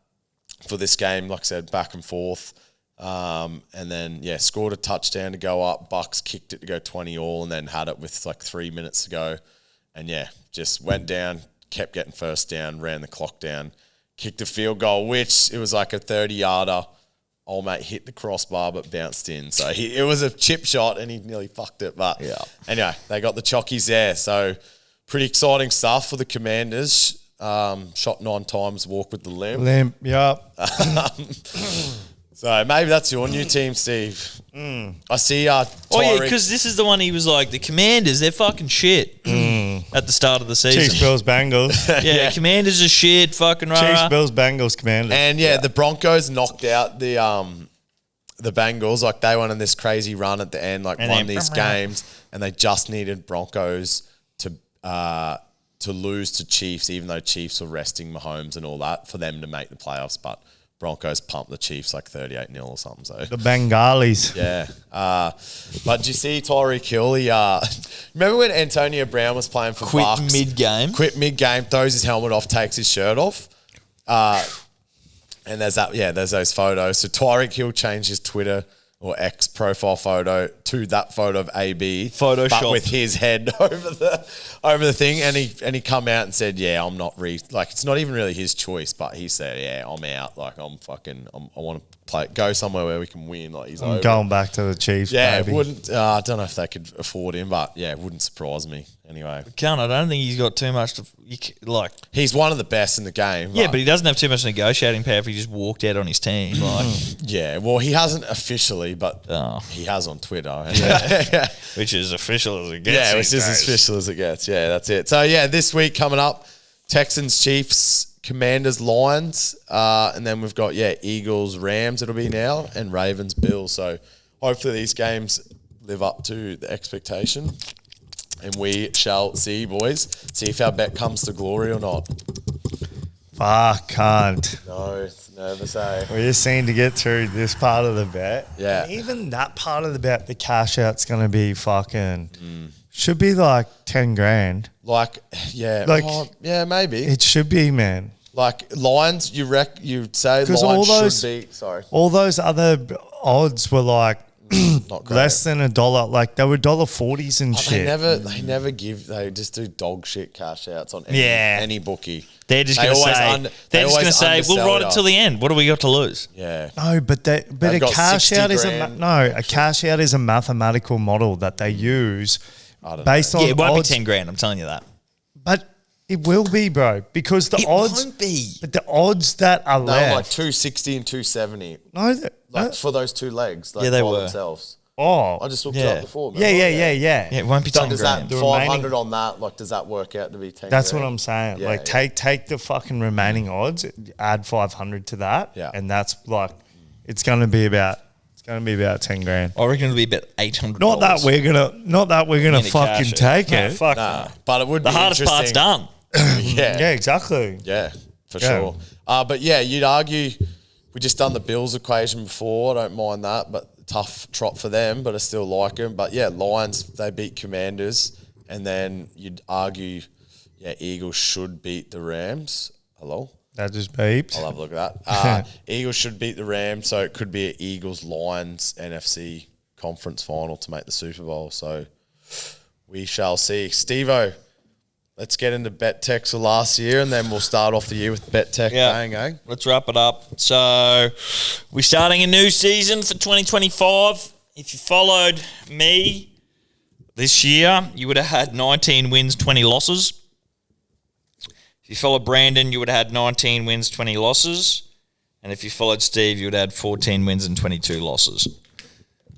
for this game. Like I said, back and forth. And then, scored a touchdown to go up. Bucks kicked it to go 20-all and then had it with like 3 minutes to go. And just went down, kept getting first down, ran the clock down, kicked a field goal, which it was like a 30-yarder. Old mate hit the crossbar but bounced in. So it was a chip shot and he nearly fucked it. But anyway, they got the chockies there. So pretty exciting stuff for the Commanders. Shot 9 times, walk with the limp. Yep. So maybe that's your new team, Steve. I see Oh, because this is the one he was like, the Commanders, they're fucking shit at the start of the season. Chiefs, Bills, Bengals. Yeah, Commanders are shit, fucking Chiefs, rah. Bills, Bengals, Commanders. And the Broncos knocked out the Bengals. Like they went on this crazy run at the end, like And won then- these games, and they just needed Broncos to lose to Chiefs, even though Chiefs were resting Mahomes and all that, for them to make the playoffs. But Broncos pumped the Chiefs like 38-0 or something. So The Bengalis. yeah. But did you see Tyreek Hill? He, remember when Antonio Brown was playing for Quit Bucks? mid-game. Quit mid-game, throws his helmet off, takes his shirt off. And there's those photos. So Tyreek Hill changed his Twitter or X profile photo to that photo of AB, Photoshopped. but with his head over the thing, and he come out and said, I'm not it's not even really his choice, but he said, I'm out, like I want to go somewhere where we can win. Like he's I'm over. going back to the Chiefs, baby. Wouldn't I don't know if they could afford him, but it wouldn't surprise me anyway. Can't, I don't think he's got too much to, like... He's one of the best in the game. Yeah, but he doesn't have too much negotiating power if he just walked out on his team. Like, well, he hasn't officially, but Oh. he has on Twitter. which is official as it gets. Yeah, which these is as days. official as it gets. Yeah, that's it. So, this week coming up, Texans, Chiefs, Commanders, Lions, and then we've got, Eagles, Rams it'll be now, and Ravens, Bills. So, hopefully these games live up to the expectation, and we shall see, boys. See if our bet comes to glory or not. Fuck, can't. No, it's nervous, eh? We just seem to get through this part of the bet. Yeah. And even that part of the bet, the cash out's going to be fucking... Should be like 10 grand. Like, maybe. It should be, man. Like, Lions, you'd say 'Cause Lions all those- should be... Sorry, All those other odds were like not great. less than $1. Like they were $1.40s and But shit. they just do dog shit cash outs on any bookie. They're just They going to always say, under- they're they just going to always say, we'll undersell ride it it till the end. What do we got to lose? Yeah. No, but a They've got cash 60 out is grand a cash out is a mathematical model that they use based on Yeah, it won't odds. be 10 grand, I'm telling you that. But it will be, bro, because the It odds. won't be. But the odds that are No, left. like 260 and 270. No, For those two legs. Like Yeah, they by were. themselves. oh, I just looked it Yeah. up before. yeah. Yeah, it won't be So 10 does grand. that The 500 remaining- on that, like, does that work out to be 10 That's grand? what I'm saying. Yeah, like yeah. take the fucking remaining odds, add 500 to that, Yeah. and that's like it's going to be about 10 grand. I reckon it'll be about $800. Not that we're gonna Any fucking cash. take No, it. fuck Nah, no. but it would The be hardest part's interesting. done. Yeah, exactly. Yeah, for Yeah. sure. But you'd argue we just done the Bills equation before. I don't mind that, but tough trot for them, but I still like them. But Lions, they beat Commanders, and then you'd argue Yeah, Eagles should beat the Rams. Hello? That just beeped. I'll have a look at that. Eagles should beat the Rams, so it could be an Eagles-Lions NFC conference final to make the Super Bowl. So we shall see. Steve-O, let's get into bet techs for last year, and then we'll start off the year with bet tech. Bang, eh? Let's wrap it up. So we're starting a new season for 2025. If you followed me this year, you would have had 19 wins, 20 losses. If you followed Brandon, you would have had 19 wins, 20 losses. And if you followed Steve, you would have had 14 wins and 22 losses.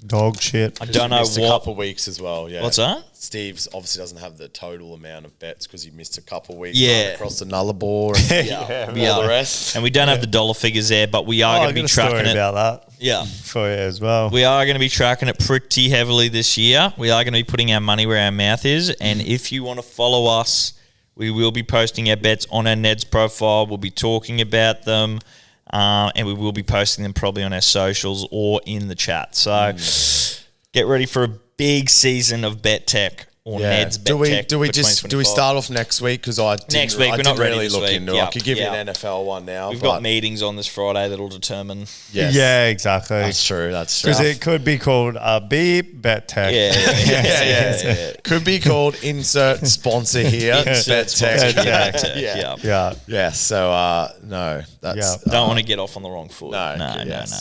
Dog shit. I don't know Missed a what. couple of weeks as well, yeah. What's that? Steve's obviously doesn't have the total amount of bets because he missed a couple of weeks across the Nullarbor and all the rest. And we don't have the dollar figures there, but we are going to be tracking it. about that. Yeah. For you as well. We are going to be tracking it pretty heavily this year. We are going to be putting our money where our mouth is. And if you want to follow us, we will be posting our bets on our Ned's profile. We'll be talking about them. And we will be posting them probably on our socials or in the chat. So get ready for a big season of bet tech or Ned's bet tech. Do we start off next week? Because I Next week, we're not ready really this look week. into it. Yeah, I could give you yeah. an NFL one now. We've got meetings on this Friday that'll determine. Yes. Yeah, exactly. That's true. That's true. Because it could be called a beep bet tech. Yeah. Could be called insert sponsor here. Bet tech. Yeah. So no, that's Don't want to get off on the wrong foot. no.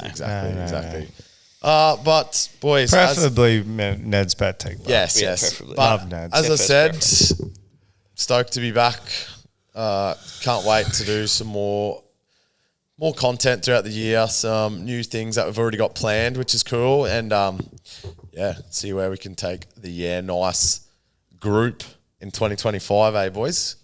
Exactly. No. But boys, Preferably Ned's bet tech. Bro. yes. preferably. But Love Ned's. as I First said, preference. stoked to be back. Can't wait to do some more content throughout the year. Some new things that we've already got planned, which is cool. And see where we can take the nice group in 2025, eh, boys?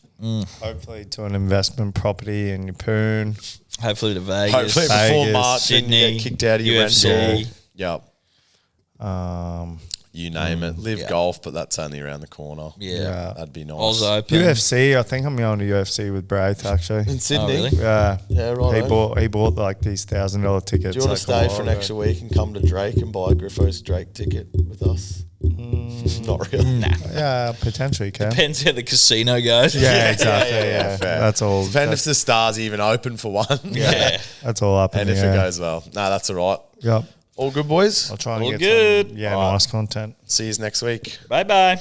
Hopefully to an investment property in your poon. Hopefully to Vegas. Hopefully before Vegas, March Sydney, and you get kicked out of your UFC. rental. Yep. Um, You name it. Live golf, but that's only around the corner. Yeah. That'd be nice. Oz Open. UFC. I think I'm going to UFC with Braith actually. In Sydney. Oh, really? Yeah. Yeah, right. He bought like these $1,000 tickets. Do you want to like, stay for an extra week and come to Drake and buy a Griffos Drake ticket with us? Not really. Nah. Yeah, potentially can. Depends how the casino goes. Yeah, exactly. Yeah, fair. That's all. Depends if the Stars even open for one. Yeah. That's all up in And the if air. it goes well. No, that's all right. Yep. All good, boys? I'll try and All get good. some, All right. nice content. See you next week. Bye-bye.